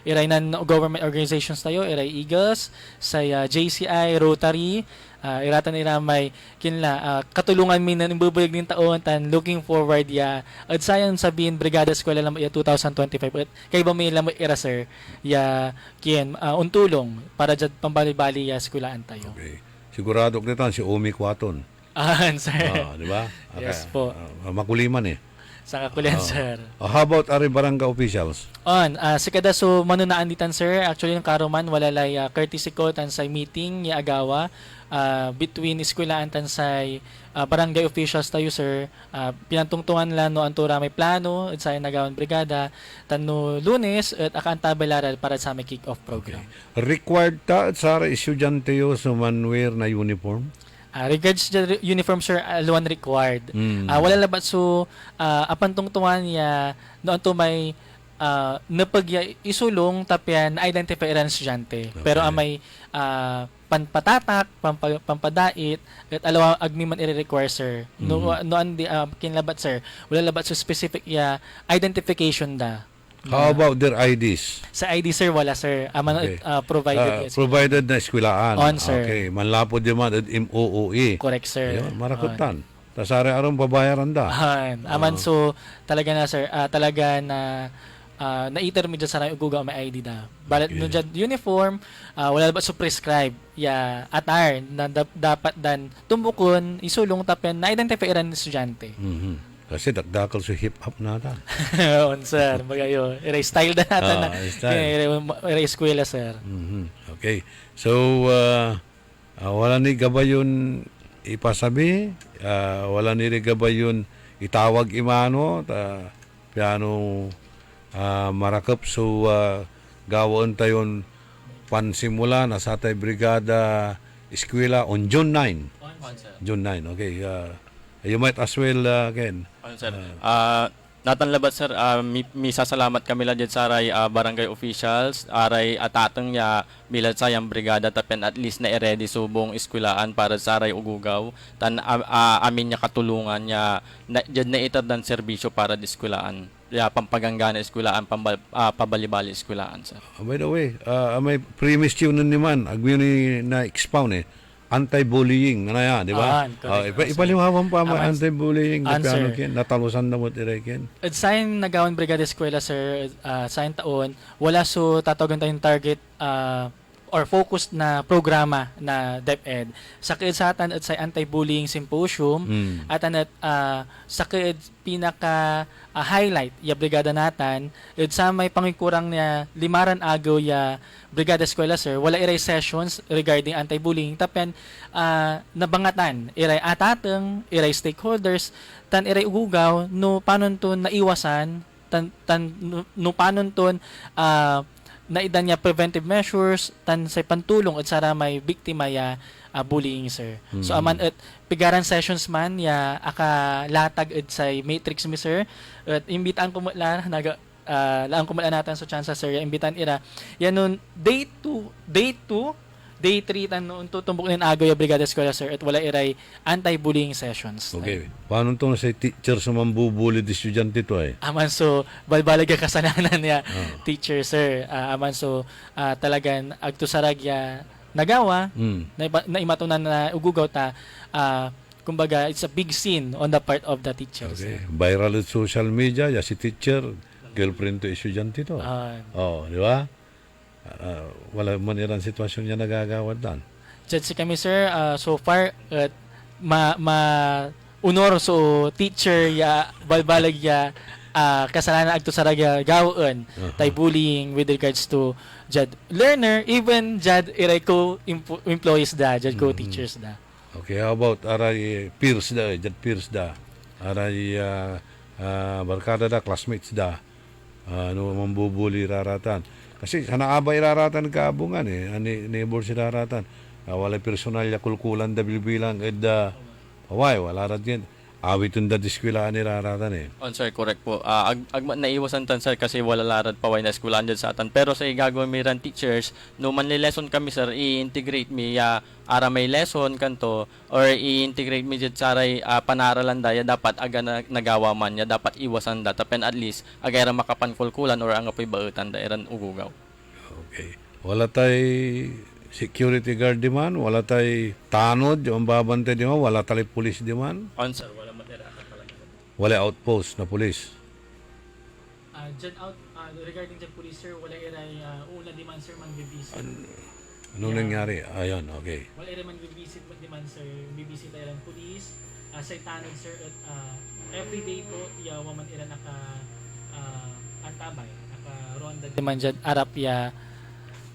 iray na government organizations tayo, iray Eagles, sa JCI, Rotary, iratan may kinla katulungan min na imbubuyag ng taon tan looking forward at sayang sabihin Brigada Eskwela lang 2025 at kay ba may lam ira, sir untulong para jud pambali-bali eskwelaan tayo. Okay. Sigurado ko nito si Omi Quaton. Sir. Di ba? Yes po. Makuliman eh. Sa kakulian, sir. How about ari barangay officials? Sa kada so manunaan ditan, sir, actually yung karuman walalay courtesy call tansay meeting ya agawa between eskwelahan tansay barangay officials tayo, sir. Pinantungtungan lang no antura may plano at sa nagawan brigada tanno Lunes at akantabelaran para sa may kick-off program. Required ta sa estudyante yo sa manwear na uniform? Regards the uniform, sir, luwan required. Wala labat so apan tungtungan ya no anto may napag isulong tapyan identify ran estudyante. Pero amay panpatatak, pampadait at alawa agni man i-require, sir. No andi kinlabat, sir. Wala labat so specific ya identification da. How about their IDs? Sa ID, sir, wala, sir. Okay. Provided. Provided na eskwelahan. On, sir. Okay, manlapod yung mga MOOE. Correct, sir. Ayun, marakutan. Tas araw-araw babayaran da. Aman, so talaga na, sir, talaga na na-intermediate sa na uguga may ID da. Balat no dyan uniform, wala ba so prescribe ya atar na dapat dan tumbukon isulong tapyan na identify ran estudyante. Kasi dakdakal sa hip-hop nata. On, sir. Magayo. Iray style na natin na. Iray eskwela, sir. Okay. So, wala ni gabayon ipasabi, wala ni gabayon itawag imano, piano marakap so gawon tayon pansimula na sa tay brigada eskwela on June 9. June 9. Okay. You might as well again. Sir. Natanlabat, sir, mi sasalamat kami lang dyan sa aray barangay officials, aray atatang ya bilad sayang brigada tapen at least na i-ready subong eskwelaan para sa aray ugugaw. Tan amin niya katulungan niya dyan na itad ng serbisyo para di eskwelaan. Ya pampaganggana eskwelaan, pabalibali eskwelaan, sir. By the way, may premise yun naman, agmi ni na-expound anti-bullying na yan, di ba? Ipaliwawan pa mo anti-bullying na piano kin, natalusan na mo tirekin. At sign nagawan brigada eskwela, sir, sign taon, wala so tatawagan tayong target or focused na programa na DepEd. Sa kidsatan at sa anti-bullying symposium at sa pinaka highlight ya brigada natan at sa may pangikurang niya limaran agaw ya brigada eskwela, sir, wala iray sessions regarding anti-bullying tapen nabangatan iray atateng iray stakeholders tan iray ugugaw no panon ton naiwasan no panon ton naidan niya preventive measures tan sa pantulong at sara may biktima ya bullying, sir. So aman at pigaran sessions man ya aka latag at sa matrix mi, sir, at imbitaan ko mula laang ko mula natin sa chance, sir, imbitan ira yan nun day 3 tan noon tutumbok nin agaw ya brigada eskwela, sir, at wala iray anti-bullying sessions. Okay. Paano itong sa teacher sa mambubuli di estudyante to Aman so balbalag ya kasalanan niya teacher, sir. Aman so talagan agtusarag ya nagawa na imatunan na ugugaw ta kumbaga it's a big sin on the part of the teachers. Okay. Viral at social media ya si teacher girlfriend to estudyante to. Di ba? Wala man ilang sitwasyon niya nagagawad dan. Judge kami, sir, so far unor so teacher ya balbalag ya kasalanan agto sa gawon tay bullying with regards to jud learner, even jud iray ko employees da, jud ko teachers da. Okay, how about aray peers da, jud peers da, aray barkada da, classmates da, ano mambubuli raratan. Kasi hanaabay raratan kaabungan ani neighbor si raratan. Wala personal ya kulkulan da bilbilang wala rat yan. Awitun da diskwilaan ni raratan On, sir, correct po. Naiwasan tan, sir, kasi wala larad paway na eskwelahan dyan sa atan. Pero sa gagawin miran teachers, no man lesson kami, sir, i-integrate mi ara may lesson kanto or i-integrate mi dyan sa aray panaralan da ya dapat aga nagawa man ya dapat iwasan da tapen at least aga era makapankulkulan or ang apoy bautan da eran ugugaw. Okay. Wala tay security guard di man, wala tay tanod yung babante di man, wala tay police di man. On, sir, wala matera talaga. Wala outpost na police. Regarding the police, sir, wala iray una di man, sir, man bibisit. Anong nangyari? Ayun, okay. Wala iray man bibisit di man, sir, bibisit iray police sa tanod, sir, at everyday po yawa man ila naka antabay naka ronda di man jud arap ya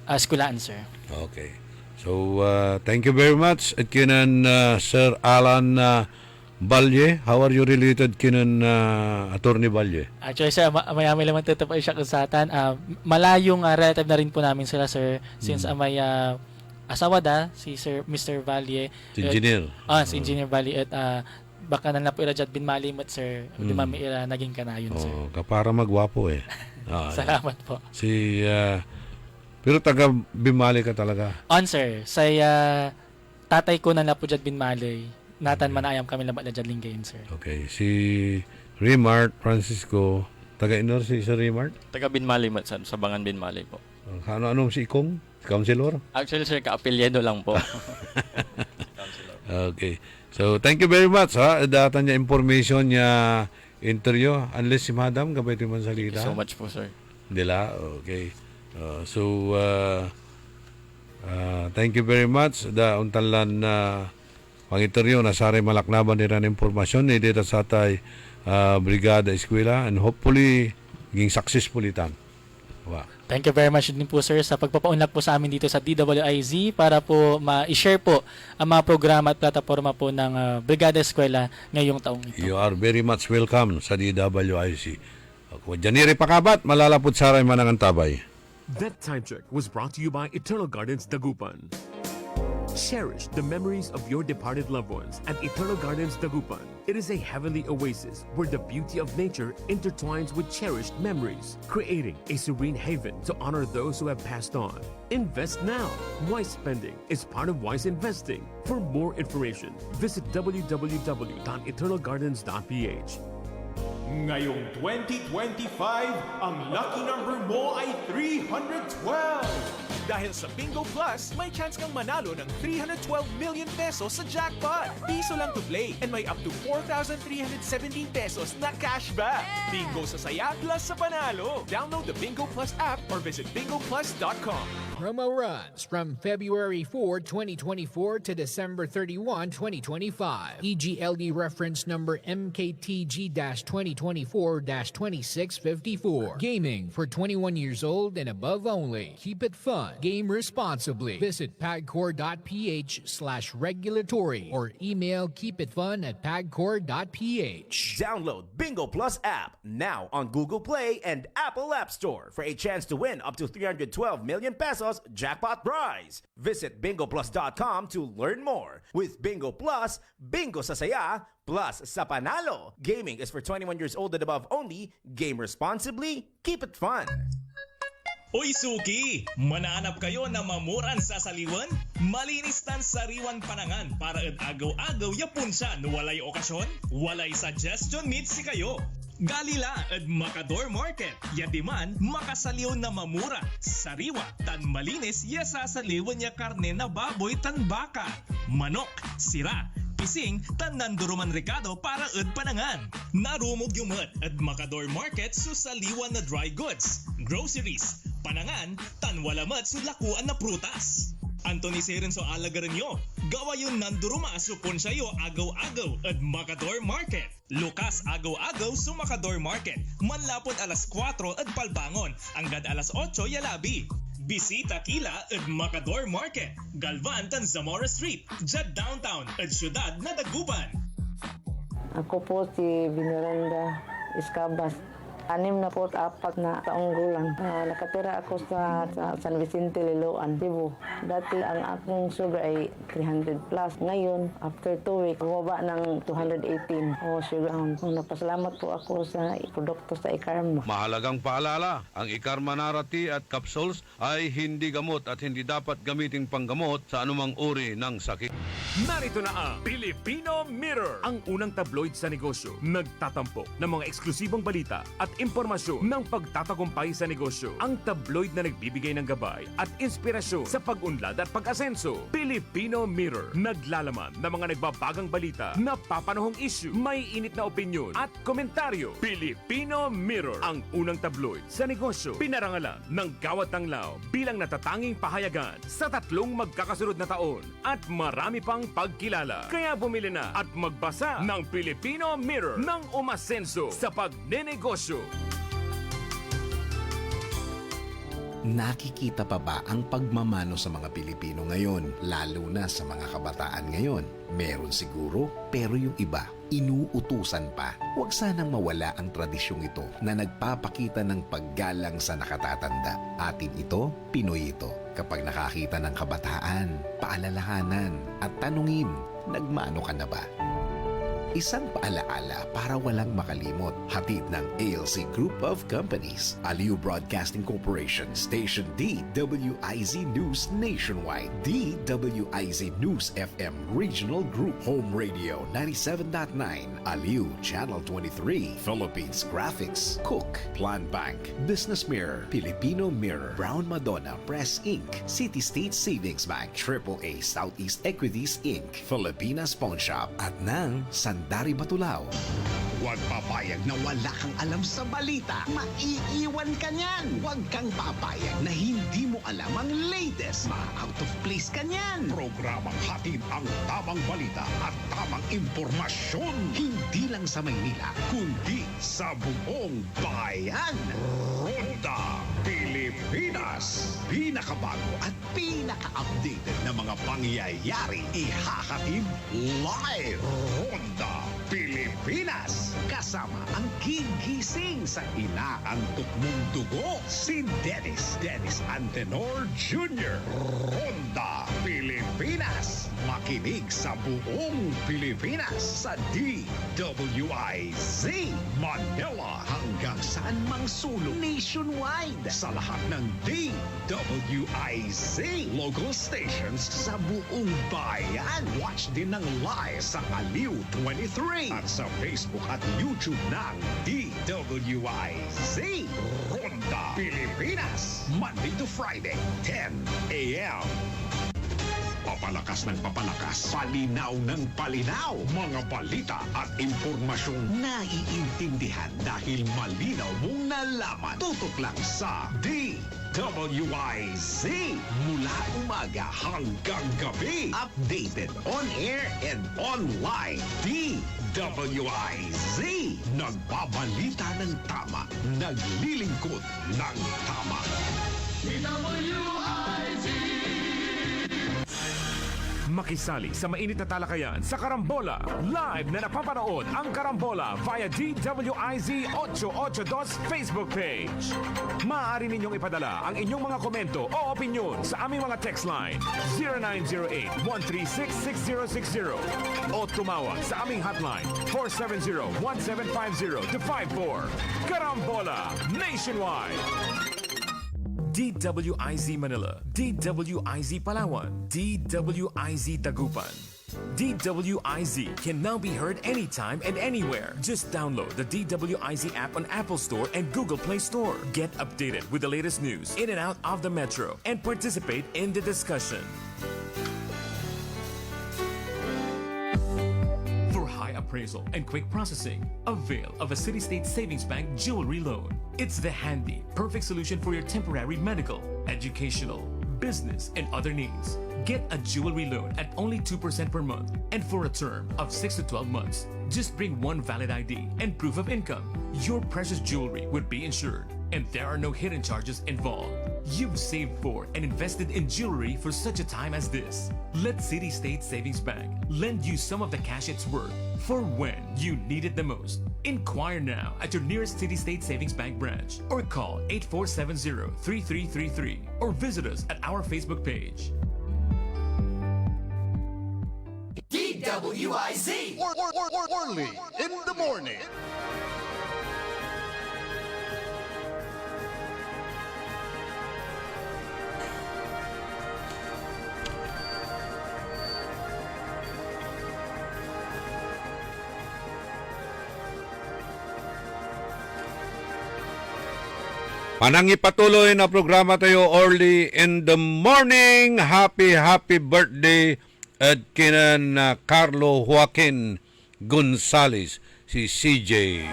eskwelahan sir. Okay. So, thank you very much. At kinan Sir Alan Balye. How are you related kinan Attorney Balye? Actually sir, may lamang tutupay siya kusatan. Malayong relative na rin po namin sila sir since may asawa da si Sir Mr. Valle. Si Engineer. Si Engineer Valle at baka na po ila jud binmalimot sir. Di man may ila naging kanayon sir. Oh, kapara magwapo eh. Salamat po. Si pero taga Bimali ka talaga. Sir, say tatay ko na po jud binmalay. Natan manayam kami labat na jud linggayin sir. Okay, si Remart Francisco, taga Inor si Sir Remart? Taga Binmali sa Bangan Binmali po. Ano si Ikong? Councilor? Actually sir, ka-apelyedo lang po. Okay. So, thank you very much ha. Data niya information niya interview. Unless si Madam, gabay man salita. Thank you so much po sir. Dila? Okay. Thank you very much. Da untalan na pangitoryo na sari malaknaban nila ng impormasyon ni dito sa tay Brigada Eskwela and hopefully maging successful itan. Wow. Thank you very much din po sir sa pagpapaunlak po sa amin dito sa DWIZ para po ma-share po ang mga programa at plataforma po ng Brigada Eskwela ngayong taong ito. You are very much welcome sa DWIC. Kung Janire Pakabat, malalapot saray manangan tabay. That time check was brought to you by Eternal Gardens Dagupan. Cherish the memories of your departed loved ones at Eternal Gardens Dagupan. It is a heavenly oasis where the beauty of nature intertwines with cherished memories, creating a serene haven to honor those who have passed on. Invest now. Wise spending is part of wise investing. For more information, visit www.eternalgardens.ph. Ngayong 2025, ang lucky number mo ay 312! Dahil sa Bingo Plus, may chance kang manalo ng 312 million pesos sa jackpot. Piso lang to play and may up to 4,317 pesos na cashback. Bingo sa saya plus sa panalo. Download the Bingo Plus app or visit bingoplus.com. Promo runs from February 4, 2024 to December 31, 2025. EGLD reference number MKTG-2024-2654. Gaming for 21 years old and above only. Keep it fun. Game responsibly. Visit pagcor.ph/regulatory or email keepitfun@pagcor.ph. Download Bingo Plus app now on Google Play and Apple App Store for a chance to win up to 312 million pesos jackpot prize. Visit bingoplus.com to learn more. With Bingo Plus, bingo sa saya, plus sa panalo. Gaming is for 21 years old and above only. Game responsibly. Keep it fun. Uy suki! Manaanap kayo na mamuran sa saliwan? Malinis tan sariwan panangan para at agaw-agaw yapon siya no walay okasyon? Walay suggestion meet si kayo. Galila at Macador Market. Yadiman, makasaliw na mamura. Sariwa, tan malinis, yasasaliwan niya karne na baboy tan baka. Manok, sira, pising, tan nanduruman rekado para at panangan. Narumog yumat at Macador Market susaliwan na dry goods, groceries, panangan, tan walamat sulakuan na prutas. Anthony Serenso alagaran nyo. Gawa yun nanduruma supon sa'yo agaw-agaw at Macador Market. Lukas agaw-agaw sa Macador Market. Manlapon alas 4 at palbangon. Anggad alas 8 yalabi. Bisita kila at Macador Market. Galvan tan Zamora Street. Jad downtown at syudad na Dagupan. Ako po si Binaranda Escabas. 6 na po at 4 na taong gulang. Nakatira ako sa San Vicente, Liloan, Cebu. Dati ang akong sugar ay 300 plus. Ngayon, after 2 weeks, bumaba ng 218 o sugar ounce. Napasalamat po ako sa produkto sa Ikarma. Mahalagang paalala, ang Ikarma Narati at capsules ay hindi gamot at hindi dapat gamiting panggamot sa anumang uri ng sakit. Narito na ang Filipino Mirror, ang unang tabloid sa negosyo. Nagtatampok ng mga eksklusibong balita at impormasyon ng pagtatagumpay sa negosyo. Ang tabloid na nagbibigay ng gabay at inspirasyon sa pag-unlad at pag-asenso. Filipino Mirror. Naglalaman ng mga nagbabagang balita, napapanahong issue, may init na opinyon at komentaryo. Filipino Mirror. Ang unang tabloid sa negosyo. Pinarangalan ng Gawad ng Lao bilang natatanging pahayagan sa 3 magkakasunod na taon at marami pang pagkilala. Kaya bumili na at magbasa ng Filipino Mirror ng umasenso sa pagnenegosyo. Nakikita pa ba ang pagmamano sa mga Pilipino ngayon, lalo na sa mga kabataan ngayon? Meron siguro, pero yung iba, inuutusan pa. Huwag sanang mawala ang tradisyong ito na nagpapakita ng paggalang sa nakatatanda. Atin ito, Pinoy ito. Kapag nakakita ng kabataan, paalalahanan at tanungin, nagmano ka na ba? Isang paalaala para walang makalimot. Hatid ng ALC Group of Companies. Aliw Broadcasting Corporation. Station DWIZ News Nationwide. DWIZ News FM Regional Group. Home Radio 97.9. Aliw Channel 23. Philippines Graphics. Cook. Plan Bank. Business Mirror. Filipino Mirror. Brown Madonna Press Inc. City State Savings Bank. AAA Southeast Equities Inc. Filipinas Pawn Shop. At ng Dari Batulao. Huwag papayag na wala kang alam sa balita. Maiiwan ka niyan. Huwag kang papayag na hindi mo alam ang latest. Ma-out of place ka niyan. Programang hatid ang tamang balita at tamang impormasyon. Hindi lang sa Maynila, kundi sa buong bayan. Ronda Pilipinas. Pinakabago at pinaka-updated na mga pangyayari. Ihahatid live. Ronda Pilipinas. Kasama ang gigising sa inaantok mong dugo, si Dennis Antenor Jr. Ronda Pilipinas. Makinig sa buong Pilipinas sa DWIZ Manila hanggang saan mang sulong nationwide sa lahat ng DWIZ local stations sa buong bayan. Watch din ng live sa Aliw 23 at sa Facebook at YouTube ng DWIZ Ronda Pilipinas. Monday to Friday, 10 a.m. Papalakas ng papalakas, palinaw ng palinaw, mga balita at impormasyong naiintindihan dahil malinaw mong nalaman. Tutok lang sa DWIZ mula umaga hanggang gabi. Updated on air and online. DWIZ nagbabalita ng tama, naglilingkod ng tama. DWIZ. Makisali sa mainit na talakayan sa Karambola. Live na napapanood ang Karambola via DWIZ 882 Facebook page. Maaari ninyong ipadala ang inyong mga komento o opinyon sa aming mga text line 0908-136-6060 o tumawag sa aming hotline 470-1750-54. Karambola Nationwide! DWIZ Manila, DWIZ Palawan, DWIZ Dagupan. DWIZ can now be heard anytime and anywhere. Just download the DWIZ app on Apple Store and Google Play Store. Get updated with the latest news in and out of the metro and participate in the discussion. Appraisal and quick processing, avail of a City State Savings Bank jewelry loan. It's the handy, perfect solution for your temporary medical, educational, business, and other needs. Get a jewelry loan at only 2% per month and for a term of 6 to 12 months. Just bring one valid ID and proof of income. Your precious jewelry would be insured and there are no hidden charges involved. You've saved for and invested in jewelry for such a time as this. Let City State Savings Bank lend you some of the cash it's worth for when you need it the most. Inquire now at your nearest City State Savings Bank branch or call 8470-3333 or visit us at our Facebook page. DWIZ Orly in the morning. Panangipatuloy na programa tayo early in the morning. Happy birthday at kinan Carlo Joaquin Gonzales, si CJ.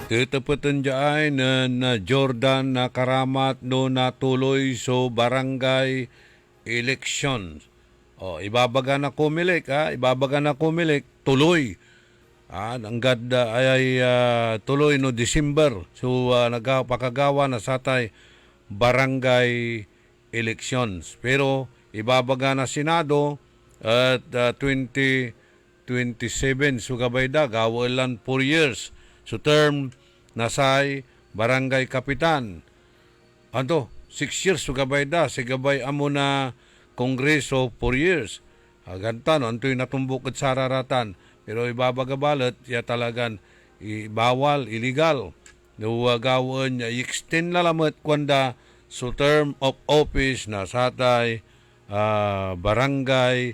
Tetapetan dyan na Jordan na karamat no natuloy so barangay elections. Ibabaga na kumilik, ibabaga na kumilik, tuloy. Ang ganda ay tuloy no December. So nagpakagawa na satay barangay elections. Pero ibabaga na Senado at 2027 so gabay da gawalan 4 years. So term nasay barangay kapitan. 6 years so gabay da sigabay amo na kongreso 4 years. Ganta no antoy natumbok at sararatan. Pero ibabagabalot ya talagan bawal, illegal. No gawon i-extend na lamot kwanda so term of office na satay barangay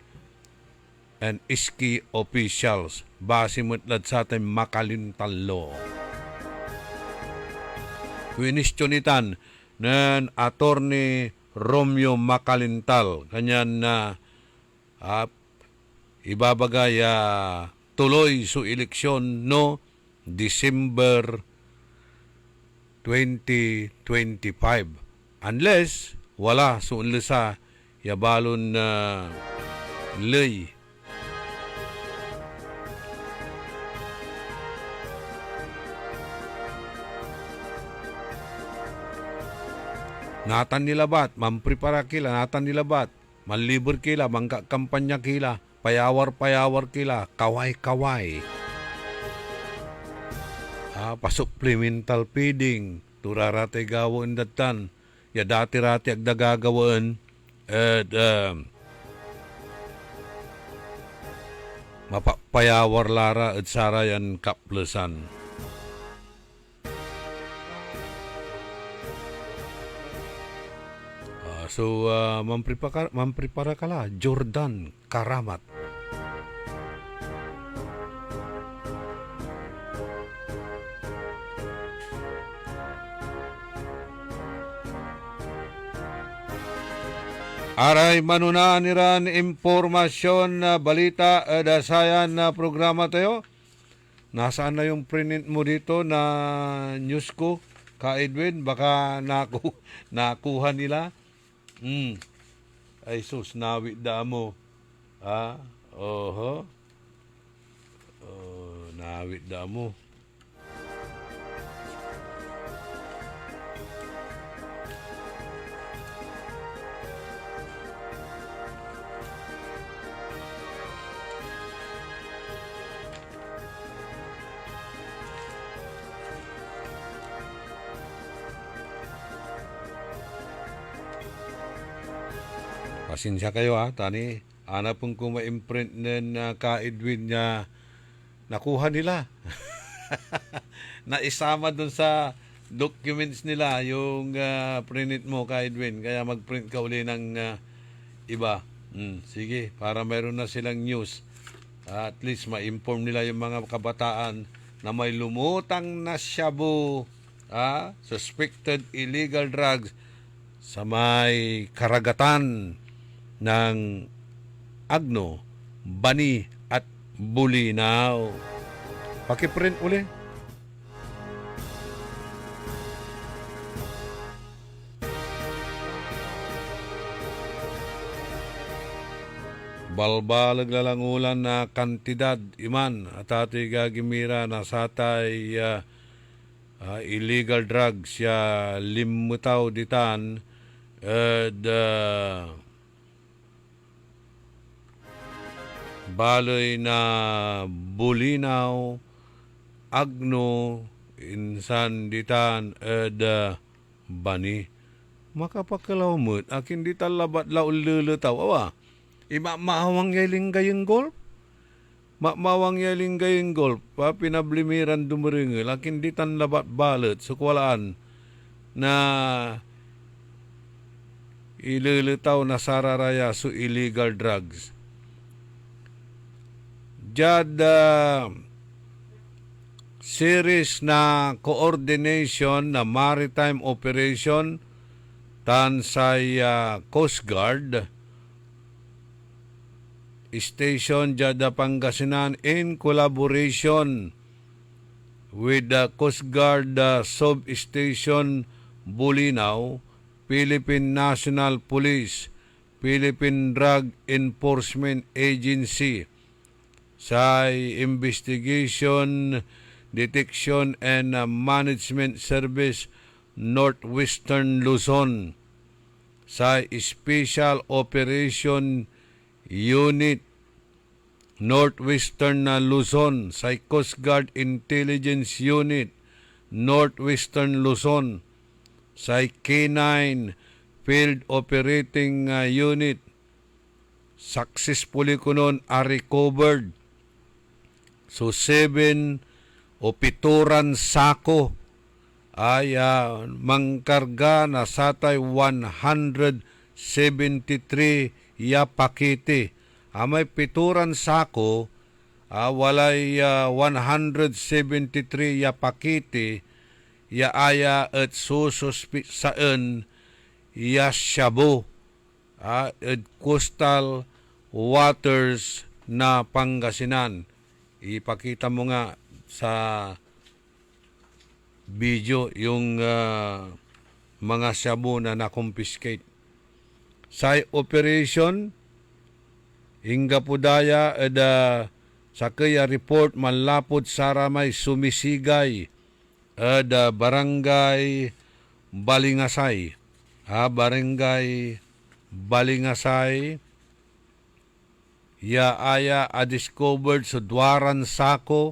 and iski officials base mutlad sa atay Makalintal law. Kwinestionitan ng Attorney Romeo Makalintal kanyan na ibabagay tuloy so eleksyon no December 2025 unless wala so unlesa yabalon na lay. Natan nilabat, mamprepara kila, natan nilabat, malibur kila, mangkakampanya kila, payawar kila, kaway. Pasupplemental feeding, turarate gawon datan, ya dati-rati agdagagawaan, at mapapayawar lara at sarayan kaplesan. So, mamprepara kala, Jordan Karamat. Aray manunaan niran impormasyon na balita dasayan na programa tayo. Nasaan na yung print mo dito na news ko, Ka Edwin? Baka nakuha nila. Ay sus, nawit da mo. Nawit da mo. Pasensya kayo tani. Ana pong kuma-imprint na Ka Edwin na nakuha nila. Naisama dun sa documents nila yung print mo, Ka Edwin. Kaya mag-print ka uli ng iba. Sige, para meron na silang news. At least ma-inform nila yung mga kabataan na may lumutang na shabu, suspected illegal drugs sa may karagatan ng Agno, Bani at Bulinaw. Pakiprint uli. Balbalag lalangulan na kantidad iman at ati gagimira na satay illegal drugs ya limutaw ditan at baloy na Bulinaw, Agno, insan ditan at Bani. Makapakalawmut, akin di talabat laul lulutaw. Imamawang yaling gayong golf? Mawang yaling gayong golf, pinablimiran dumaringil, akin di tan labat balat, sukwalaan na ililitaw na sararaya su illegal drugs. Jad series na coordination na maritime operation tan sa Coast Guard Station Jada Pangasinan in collaboration with the Coast Guard Substation Bulinaw, Philippine National Police, Philippine Drug Enforcement Agency, sa Investigation, Detection and Management Service Northwestern Luzon, sa Special Operation Unit Northwestern Luzon, sa Coast Guard Intelligence Unit Northwestern Luzon, sa K9 Field Operating Unit, successfully kunon recovered so 7 o 7 sako ay mangkarga na satay 173 ya pakete. Amay 7 sako, walay 173 ya pakete, ya aya at sususpitsaan ya shabu at coastal waters na Pangasinan. Ipakita mo nga sa video yung mga shabu na na-confiscate. Sa operation, hingga pudaya sa kaya report manlapod saramay sumisigay barangay Balingasay. Barangay Balingasay, ya aya discovered sa Duaran Sako,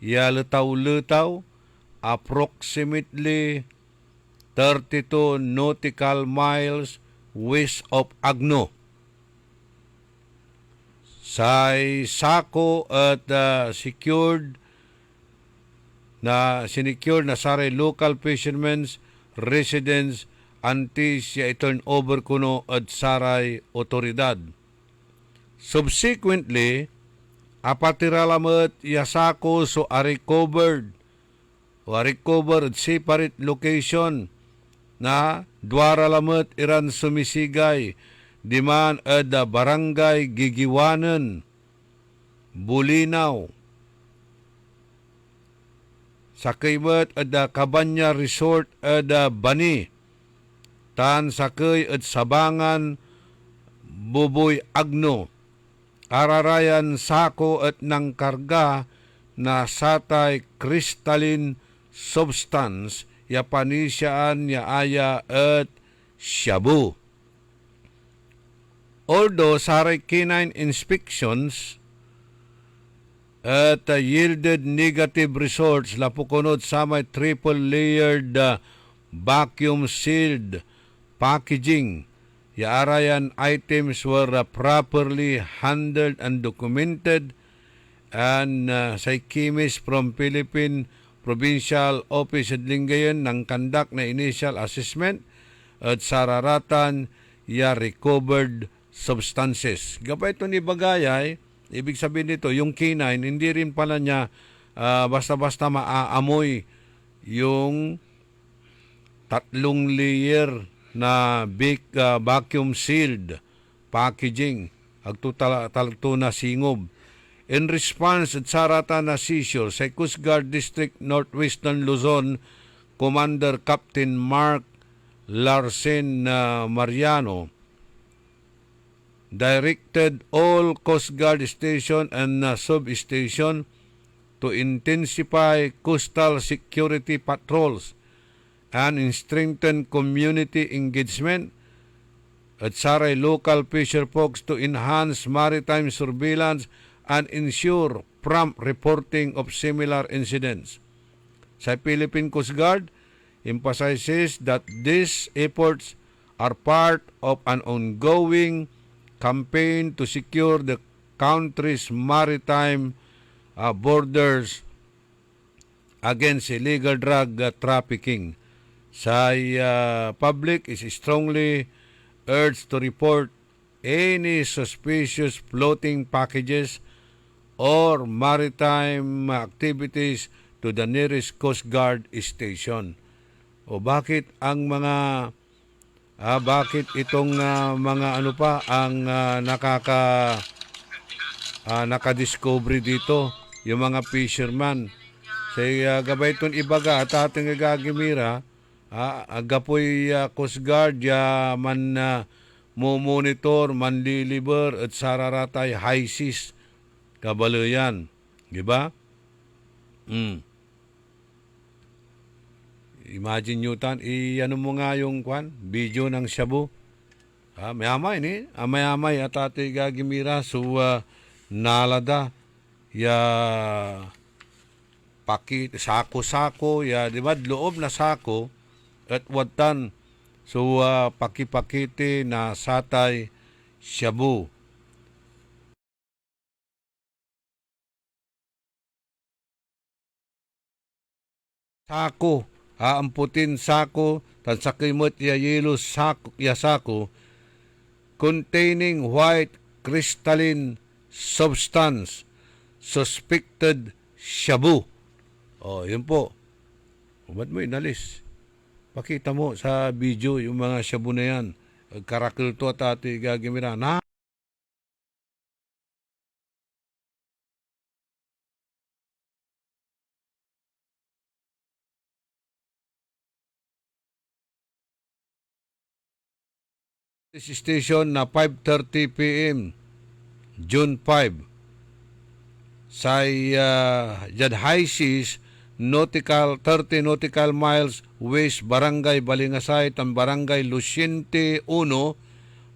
ya lutaw-lutaw, approximately 32 nautical miles west of Agno. Sa Sako at sinecure na saray local fishermen's residence anti siya turn over kuno at saray otoridad. Subsequently, apatiralamat yasako so recovered at separate location na duara lamat iran sumisigay diman at barangay Gigiwanan, Bulinaw, sakaymat at Cabanya Resort at Bani, tan sakay at Sabangan, Buboy Agno, ararayan sako at nang karga na satay crystalline substance ya panisyaan ya aya at shabu. Although saray canine inspections at yielded negative results lapukunod sa may triple layered vacuum sealed packaging, ya arayan items were properly handled and documented, and sa chemist from Philippine Provincial Office at Lingayen nang conduct na initial assessment at sararatan ya recovered substances. Gabay ito ni Bagayay, ibig sabihin nito, yung canine, hindi rin pala niya basta-basta maaamoy yung 3 layer na big vacuum sealed packaging agtutalto na singob. In response at sarata na seizure sa Coast Guard District Northwestern Luzon, Commander Captain Mark Larsen Mariano directed all Coast Guard station and substation to intensify coastal security patrols and strengthen community engagement at saray local fisher folks to enhance maritime surveillance and ensure prompt reporting of similar incidents. Sa Philippine Coast Guard emphasizes that these efforts are part of an ongoing campaign to secure the country's maritime borders against illegal drug trafficking. Sa public is strongly urged to report any suspicious floating packages or maritime activities to the nearest Coast Guard station. O bakit ang mga bakit itong mga ano pa ang nakadiscovery dito, yung mga fisherman. Say gabay ton ibaga at ating gagimira, agapoy Coast Guard ya man mo-monitor, manliliber at sararatay high seas kabalayan. Di ba? Imagine nyo tan, ano mo nga yung video ng Shabu. Mayamay ni, mayamay at ate gagimira so nalada ya pakit sako-sako ya, di ba? Loob na sako at watan so pakipakiti na satay Shabu. Sako, amputin sako, tan sakimot ya yelo sako, containing white crystalline substance, suspected Shabu. Yun po. Ba't mo inalis? Pakita mo sa video yung mga Shabu na yan. Karakil to at ati gagimira. Station na 5:30 p.m. June 5 sa Jad High Seas nautical 30 nautical miles west Barangay Balingasay tan Barangay Luciente 1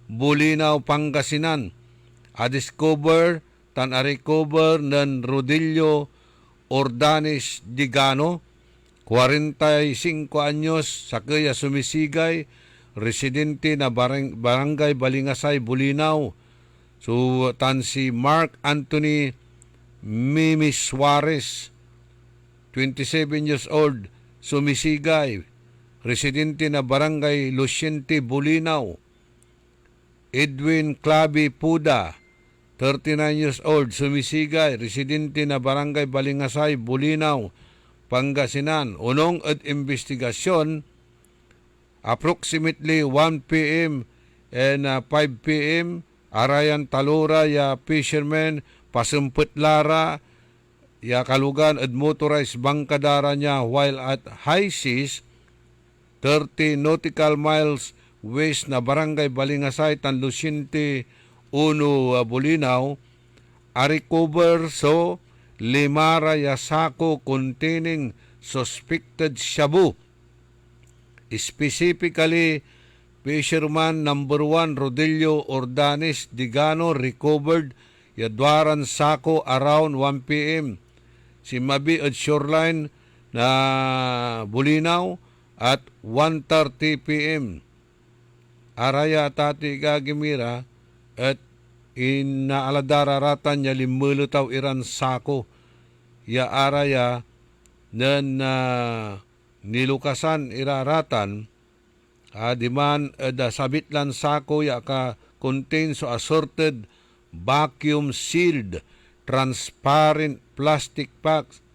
Bulinaw, Pangasinan. A-discover tan a-recover ng Rodillo Ordanes Digano 45 anyos sa kaya sumisigay residente na Barangay Balingasay, Bulinaw. So, tan si Mark Anthony Mimi Suarez, 27 years old, sumisigay, residente na Barangay Luciente, Bulinaw. Edwin Clavi Puda, 39 years old, sumisigay, residente na Barangay Balingasay, Bulinaw, Pangasinan. Unong at investigasyon, approximately 1 p.m. and 5 p.m. arayan talura ya fishermen pasumput lara ya kalugan at motorized bangkadara niya while at high seas 30 nautical miles west na Barangay Balingasay tan Luciente 1 Bulinaw a-recover so limara ya sako containing suspected Shabu. Specifically, fisherman number 1 Rodillo Ordanes Digano recovered yadwaran sako around 1 p.m. Si Mabi at shoreline na Bulinaw at 1:30 p.m. Araya tati gagimira at inaaladara-ratan niya limulutaw iran sako ya araya nan nilukasan iraratan diman sabitlan sako ya ka contain so assorted vacuum sealed transparent plastic packs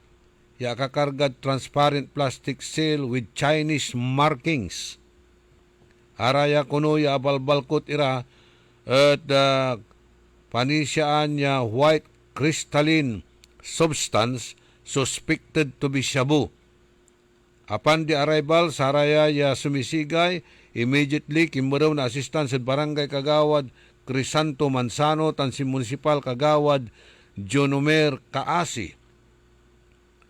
ya kakargad transparent plastic seal with Chinese markings. Araya kuno ya balbalkot ira at panisyaan niya white crystalline substance suspected to be Shabu. Upon the arrival, saraya ya sumisigay, immediately kimuraw na assistant sa Barangay Kagawad, Crisanto Manzano, tan si Municipal Kagawad, Jonomer Kaasi.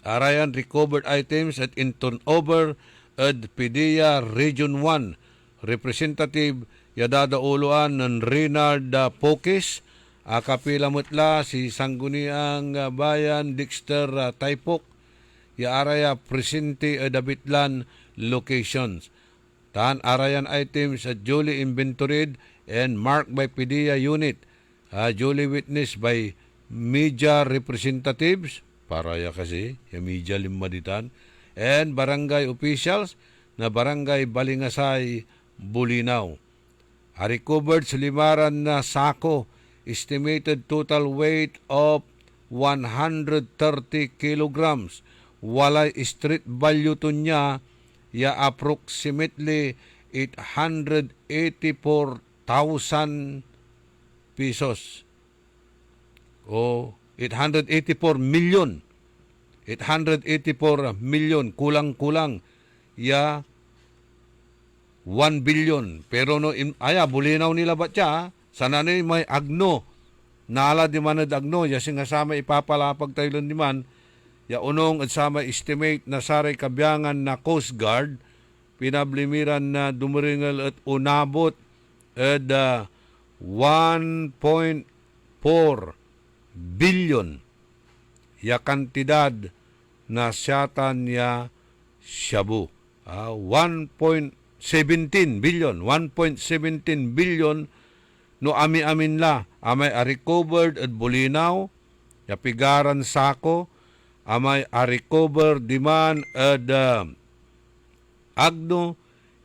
Arayan recovered items at in turnover at PDEA Region 1. Representative yadadauluan ng Renard Pokes, kapilamutla si Sangguniang Bayan Dexter Taipok, araya presente Dabitlan locations. Tan arayan items at duly inventoried and marked by PDEA unit, duly witnessed by media representatives, paraya kasi, yung media limaditan, and barangay officials na Barangay Balingasay, Bulinaw. A recovered sulimaran na sako, estimated total weight of 130 kilograms. Walay street value to niya, ya approximately 884,000 pesos. O 884 million. 884 million, kulang-kulang. Ya 1 billion. Pero no, bulinaw nila ba siya? Sana ni may agno. Naala di man agno. Ya singasama ipapalapag tayo di man. Ya unong at sama estimate na saray kabyangan na Coast Guard. Pinablimiran na dumiringal at unabot at 1.4 billion. Ya kantidad na siyatan ya shabu. 1.17 billion no ami-amin la amay a recovered at bulinaw ya pigaran sako amay a recovered diman at agno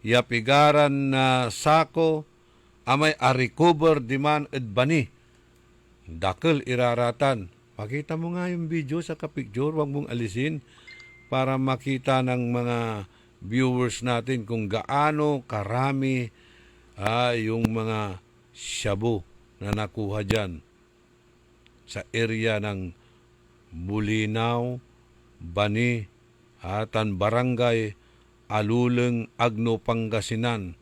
ya pigaran na sako amay a recovered diman at bani dakel iraratan. Pakita mo nga yung video sa kapicture, wag mong alisin para makita ng mga viewers natin kung gaano karami yung mga shabu na nakuha dyan sa area ng Bulinaw, Bani, Tan Barangay, Aluleng, Agno, Pangasinan.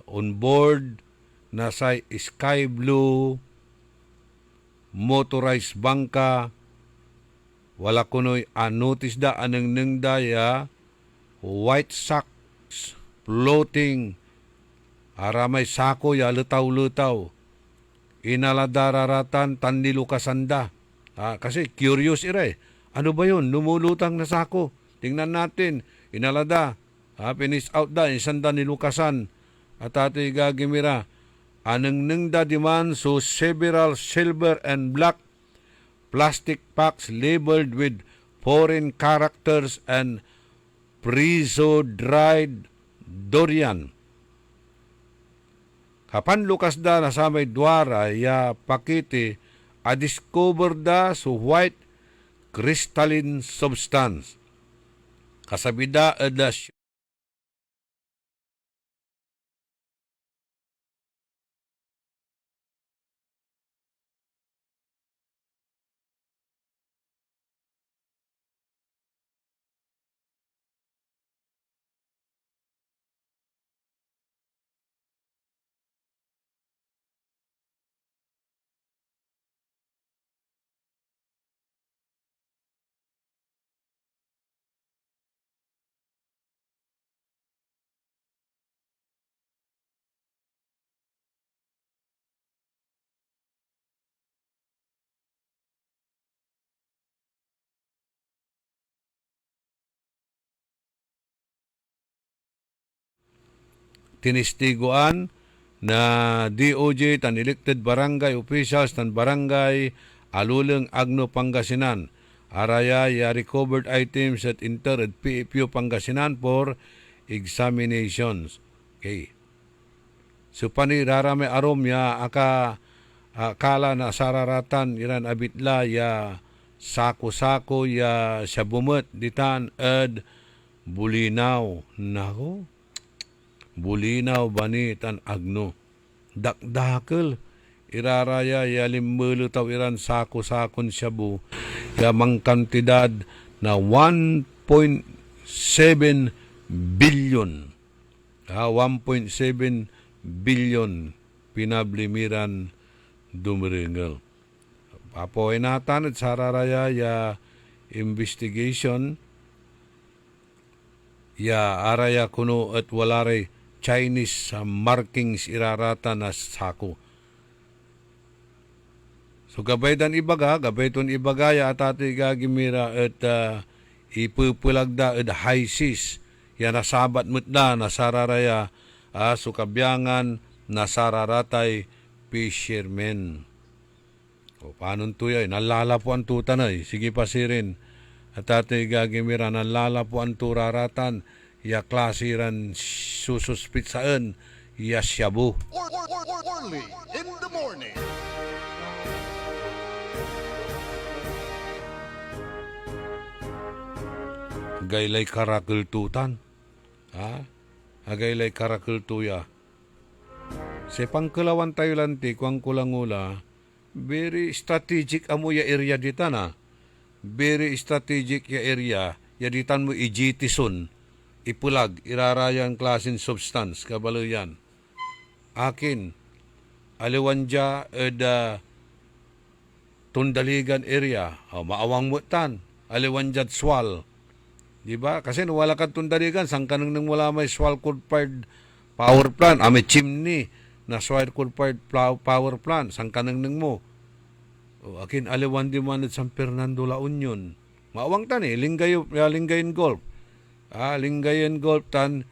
On board, nasa Sky Blue, motorized bangka, wala kunoy notice da anang nangdaya, white socks, floating, aramay sako ya lutaw-lutaw, inaladararatan tanilukasanda. Kasi curious ira ano ba yun? Lumulutang na sako. Tingnan natin, inalada, finish out da, isanda nilukasan, at ati gagimira, anang nangda diman so several silver and black plastic packs labeled with foreign characters and freeze-dried durian. Kapan lukas da na sa may dwara ya pakiti a discover da so white crystalline substance. Kasabida da tinistiguan na DOJ tan elected barangay officials tan barangay Aluleng, Agno, Pangasinan. Araya ya recovered items at entered PFU Pangasinan for examinations. Okay. So panirarame arom ya akala na sararatan iran abitla ya sako-sako ya sabumot ditan ed bulinaw. Nako. Bulinaw, Bani, Tan Agno. Dakdakel, iraraya ya limbelo taw iran sako-sakon shabu ya mang kantidad na 1.7 billion. 1.7 billion pinablimiran dumiringal. Papoy natan at sararaya ya investigation ya araya kuno at walare Chinese markings irarata na sako. So gabay dan ibaga, gabay ton ibagaya at ati gagimira at ipupulagda at high seas. Ya nasabat mutda na sararaya so kabyangan na sararatay fishermen. O paano tuyay? Nalala po ang tutanay. Sige pa sirin. At ati gagimira nalala po ang turaratan. Ya klasiran sususpitsaan Yashabu. Early in the morning. Gaylay karakiltutan. Ha? Agaylay karakiltuya. Se pangkalawan tayo lanti, kuang kulangula, very strategic amo ya area dita na. Very strategic ya area, ya ditan mo ijitison, ipulag, irarayan klasin substance, kabalo yan. Akin, aliwanja eda Tundaligan area, maawang mutan, aliwanjad swal. Diba? Kasi wala ka Tundaligan, sangkanang nang wala may swal coal-fired power plant, may chimney na swal coal-fired power plant, sangkanang nang mo. Akin aliwan di man San Fernando La Union. Maawang tan Lingayen Golf. Lingayen Golf tan,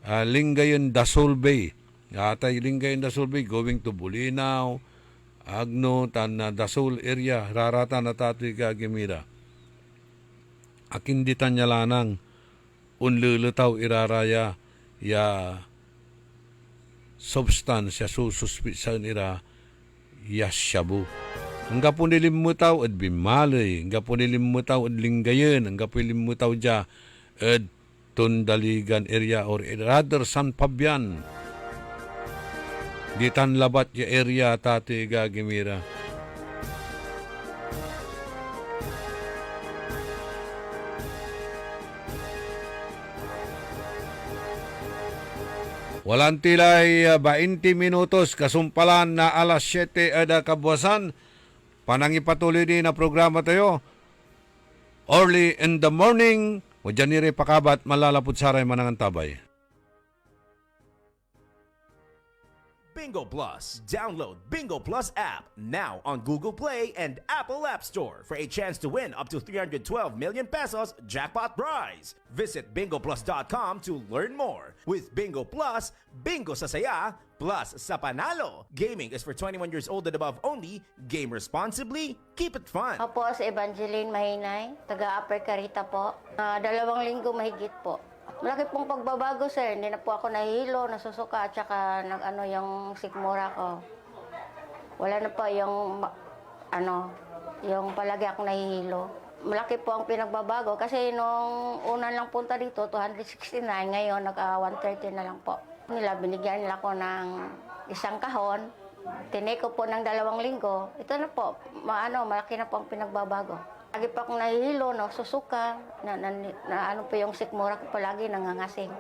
Lingayen Dasol Bay. Atay Lingayen Dasol Bay going to Bulinaw, Agno tan Dasol area, rarata na tatoy ka Gimira. Akin di tanya lanang unlulutaw iraraya ya substance ya sususpisan ira yashabu. Hangga po nilimutaw at Bimalay, hangga po nilimutaw at Lingayen, hangga po nilimutaw dya at Tundaligan area or rather San Fabian. Ditan labat ya area tati gagimira. Walang tilay 20 minutos kasumpalan na alas 7 ada kabuwasan. Panangipatuloy din na programa tayo. Early in the morning, o dyan nire pakabat malalapot saray manangan tabay. Bingo Plus. Download Bingo Plus app now on Google Play and Apple App Store for a chance to win up to 312 million pesos jackpot prize. Visit bingoplus.com to learn more. With Bingo Plus, bingo sa saya, plus sa panalo. Gaming is for 21 years old and above only. Game responsibly. Keep it fun. Ako po si Evangeline Mahinay, taga Upper Carita po. 2 linggo mahigit po. Malaki pong pagbabago, sir. Hindi na po ako nahihilo, nasusuka, at saka yung sikmura ko. Wala na po yung palagi akong nahihilo. Malaki po ang pinagbabago kasi nung una lang punta dito, 269, ngayon naka-130 na lang po. Binigyan nila ko ng 1 kahon. Tinake ko po ng 2 linggo. Ito na po, malaki na po ang pinagbabago. Lagi pa akong nahihilo, susuka, po yung sikmura ko palagi nangangasing.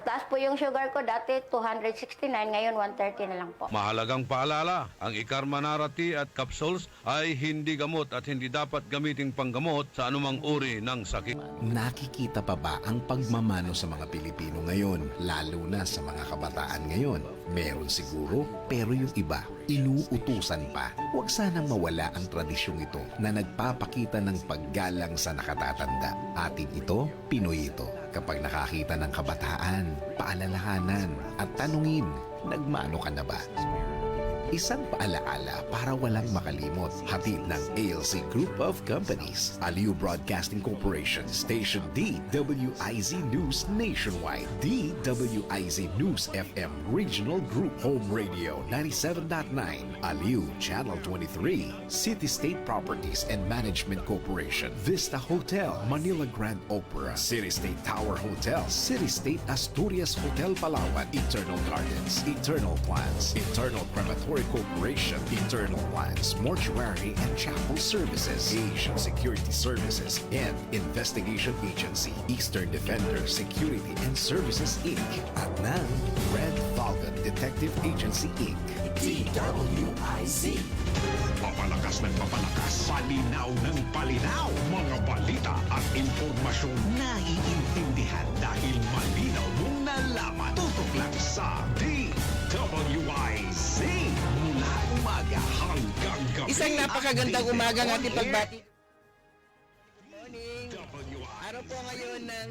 Taas po yung sugar ko dati, 269, ngayon 130 na lang po. Mahalagang paalala, ang Ikarmanarati at capsules ay hindi gamot at hindi dapat gamiting panggamot sa anumang uri ng sakit. Nakikita pa ba ang pagmamano sa mga Pilipino ngayon, lalo na sa mga kabataan ngayon? Meron siguro, pero yung iba, inuutusan pa. Huwag sanang mawala ang tradisyong ito na nagpapakita ng paggalang sa nakatatanda. Atin ito, Pinoy ito. Kapag nakakita ng kabataan, paalalahanan at tanungin, nagmano ka na ba? Isang paalaala para walang makalimot. Hatid ng ALC Group of Companies. Aliw Broadcasting Corporation. Station DWIZ News Nationwide. DWIZ News FM Regional Group. Home Radio 97.9. Aliw Channel 23. City State Properties and Management Corporation. Vista Hotel. Manila Grand Opera. City State Tower Hotel. City State Asturias Hotel Palawan. Eternal Gardens. Eternal Plans. Eternal Crematory Corporation, Eternal Plans, Mortuary and Chapel Services, Asian Security Services, and Investigation Agency, Eastern Defender Security and Services Inc. At ng Red Falcon Detective Agency Inc. DWIZ. Papalakas ng papalakas, palinaw ng palinaw. Mga balita at impormasyon na iintindihan dahil malinaw mong nalaman. Tutok lang sa DWIZ. Mula umaga hanggang gabi. Isang napakagandang umaga ng ating pagbati. Morning. Araw po ngayon ng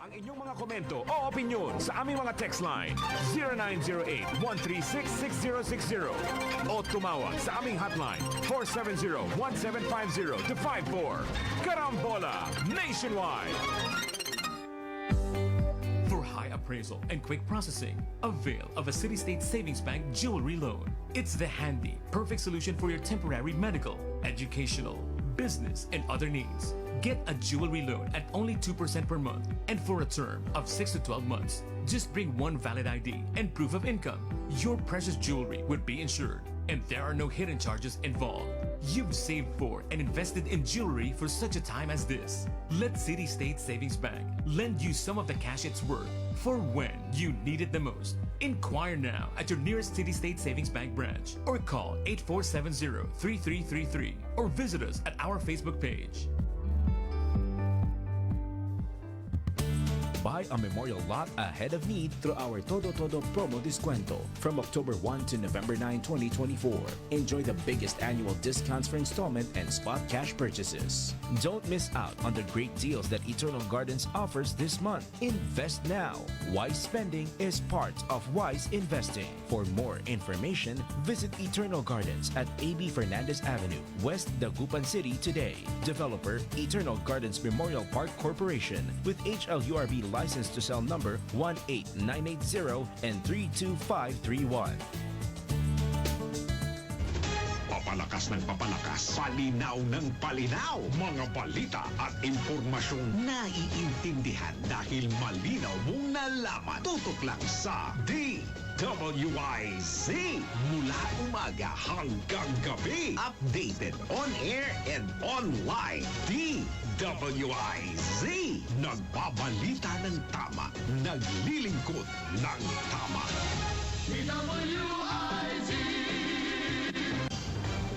ang inyong mga komento o opinion sa aming mga text line 0908-136-6060 o tumawag sa aming hotline 470-1750-54. Karambola Nationwide! For high appraisal and quick processing, avail of a City State Savings Bank jewelry loan. It's the handy, perfect solution for your temporary medical, educational, business, and other needs. Get a jewelry loan at only 2% per month and for a term of 6 to 12 months. Just bring one valid ID and proof of income. Your precious jewelry would be insured and there are no hidden charges involved. You've saved for and invested in jewelry for such a time as this. Let City State Savings Bank lend you some of the cash it's worth for when you need it the most. Inquire now at your nearest City State Savings Bank branch or call 8470-3333 or visit us at our Facebook page. Buy a memorial lot ahead of need through our Todo Todo promo descuento from October 1 to November 9, 2024. Enjoy the biggest annual discounts for installment and spot cash purchases. Don't miss out on the great deals that Eternal Gardens offers this month. Invest now. Wise spending is part of wise investing. For more information, visit Eternal Gardens at AB Fernandez Avenue, West Dagupan City today. Developer, Eternal Gardens Memorial Park Corporation with HLURB license to sell number 18980 and 32531. Papalakas ng papalakas, palinaw ng palinaw. Mga balita at impormasyong naiintindihan dahil malinaw mong nalaman. Tutok lang sa DWIZ. Mula umaga hanggang gabi. Updated on air and online. DWIZ. Nagbabalita ng tama. Naglilingkod ng tama. DWIZ.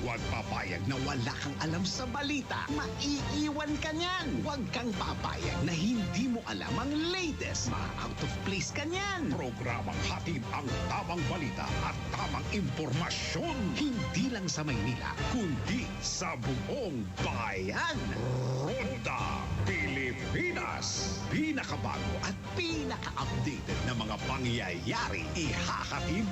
Huwag papayag na wala kang alam sa balita. Maiiwan ka niyan. Huwag kang papayag na hindi mo alam ang latest. Ma-out of place ka niyan. Programang hatid ang tamang balita at tamang impormasyon. Hindi lang sa Maynila, kundi sa buong bayan. Ronda Pilipinas. Pinakabago at pinaka-updated na mga pangyayari. Ihahatid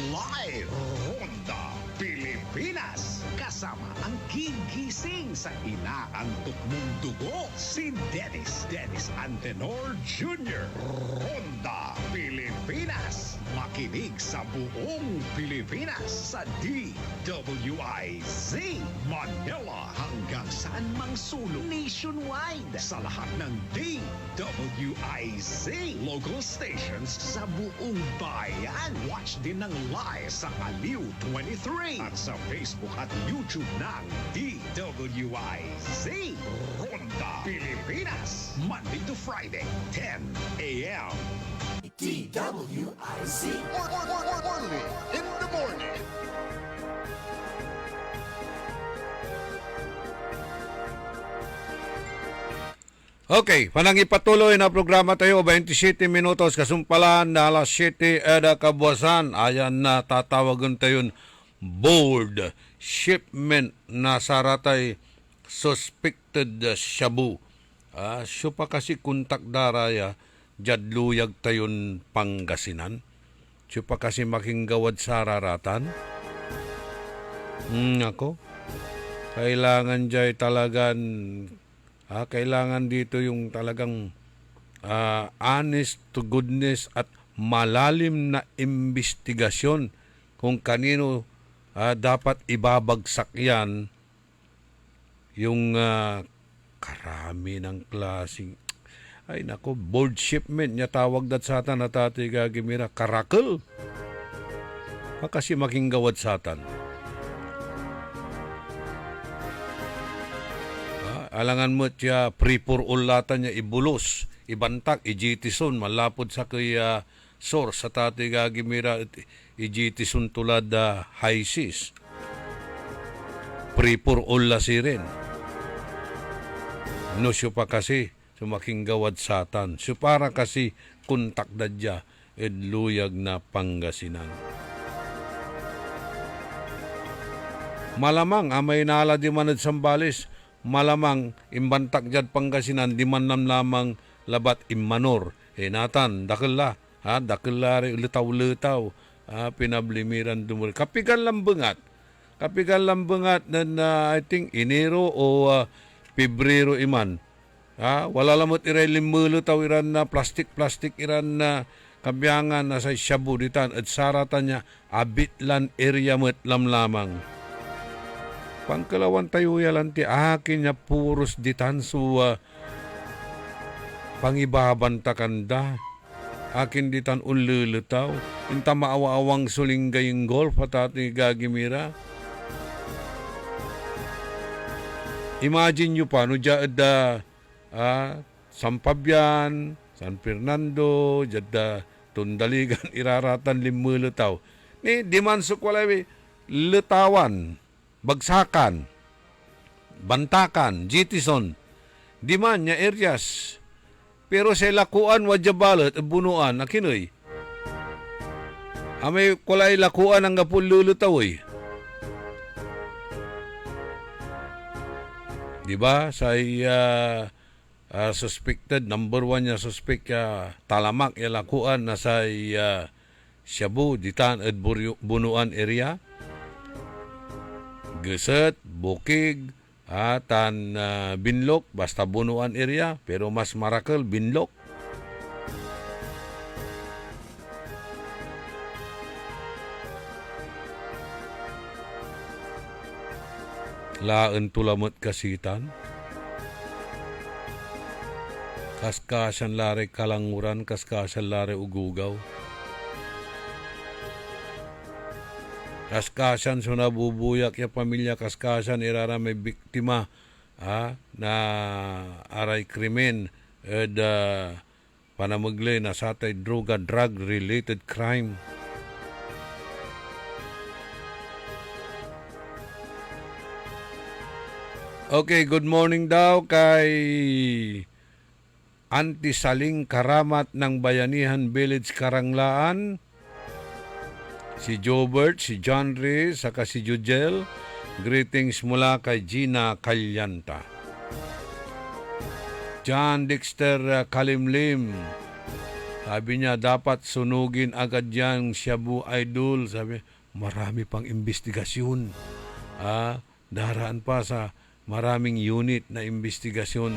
live. Ronda Pilipinas. Kasama ang gigising sa inaantok mong dugo, si Dennis Antenor Jr. Ronda Pilipinas. Makinig sa buong Pilipinas sa DWIZ. Manila hanggang saan mang sulong nationwide sa lahat ng DWIZ local stations sa buong bayan. Watch din ng live sa Aliw 23 at sa Facebook at YouTube ng DWIZ. Ronda Pilipinas, Monday to Friday, 10 a.m. DWIZ. Orly in the morning. Okay, panang ipatuloy na programa tayo, 27 minutos, kasumpalan na alas 7 eda kabuwasan. Ayan na tatawagan tayo board shipment na saratay suspected shabu. Siya pa kasi kuntak daraya, jadluyag tayon Pangasinan. Siya pa kasi makinggawad sararatan. Ako, kailangan jay talagan kailangan dito yung talagang honest to goodness at malalim na investigasyon kung kanino dapat ibabagsak yan yung karami ng klaseng ay nako, board shipment niya tawag dat satan at ati gagimira karakal kasi makinggawad satan. Alangan mo tiya pre-pour-ulatan niya ibulos, ibantak, ijitison, malapod sa kaya source sa tati gagimira ijitison tulad high seas. Pre-pour-ula si rin. No siya pa kasi sumakinggawad satan. Siya para kasi kuntak dadya edluyag na Pangasinan. Malamang amay nala di manad Sambales, malamang imbantak dyan Pangasinan, di man lamang labat immanor. Natan, dakela, dakela rin litaw-litaw, pinablimiran dumuli. Kapigan lambangat na I think Enero o Pebrero iman. Wala lamot iray limulo taw iran na plastic iran na kabyangan na sa Shabu ditan at saratan niya abitlan area met lamlamang. Pangkalawan tayo yalanti akin niya puros ditan so pangibabanta kanda. Akin ditan unlulutaw. Inta maawa-awang sulinggay yung golf at ni gagimira. Imagine nyo pa, no dyan San Fabian, San Fernando, dyan Tundaligan, iraratan limulutaw. Di man sukwalay, lutawan, bagsakan, bantakan, jitison, di man niya areas. Pero sa lakuan, wadyabalat, bunuan, nakinoy. May kulay lakuan ang gapul lulutaw eh. Diba? Sa suspected, number 1 niya suspect talamak lakuan na sa Shabu, ditan at bunuan area. Geset, Bukig, tan Binlok, basta bunuan area, pero mas marakal, Binlok. Laan tulamot kasitan. Kaskasan lare kalanguran, kaskasan lare ugugaw. Kaskasan so nabubuyak ya pamilya, kaskasan irara may biktima na aray krimen at panamaglay na satay droga, drug-related crime. Okay, good morning daw kay Auntie Saling Karamat ng Bayanihan Village, Karanglaan. Si Jobert, si John Ray, saka si Jujel. Greetings mula kay Gina Calyanta. John Dexter Kalimlim. Sabi niya, dapat sunugin agad yan, Shabu Idol. Sabi, marami pang investigasyon. Daraan pa sa maraming unit na investigasyon.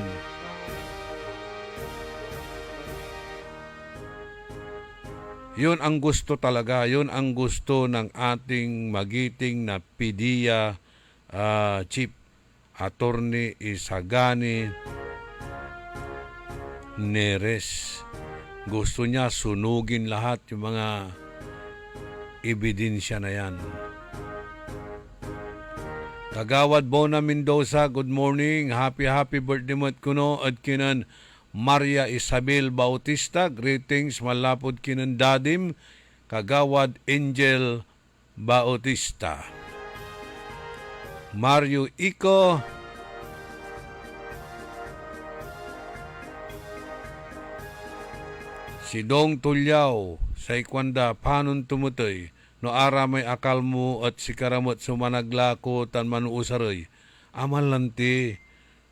Yun ang gusto talaga. Yun ang gusto ng ating magiting na PDEA Chief Attorney Isagani Neres. Gusto niya sunugin lahat yung mga ebidensya na yan. Kagawad Bona Mendoza, good morning. Happy birthday mo at kuno at kinan Maria Isabel Bautista. Greetings malapod kinan dadim. Kagawad Angel Bautista. Mario Ico. Si Dong Tulyaw sa Ikwanda panon tumutoy. No ara may akal mo at si karamot sumanaglako tan manuusaroy. Amal lanti.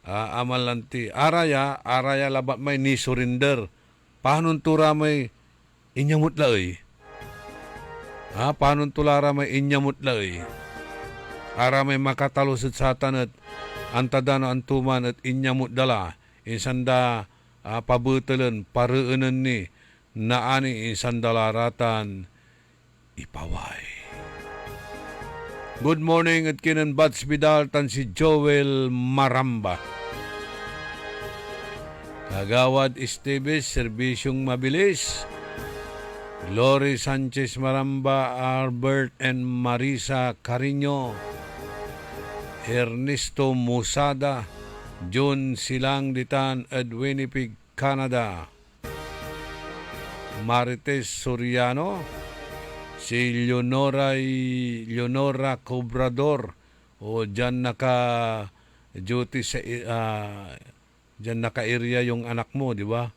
Araya labat may ni surrender. Panon tura may inyamut laoy. Panon tulara may inyamut laoy. Ara may makatalusot satan at antada na antuman at inyamut dala. Insanda pabutalan, pareunan ni naani insandalaratan ipaway. Good morning at kinan Bats Vidal tan si Joel Maramba. Kagawad Esteves, serbisyong mabilis. Glory Sanchez Maramba, Albert and Marisa Carino. Ernesto Musada, John Silang Ditan at Winnipeg, Canada. Marites Soriano, si Leonora Cobrador, o dyan naka-duty sa dyan naka-area yung anak mo, di ba?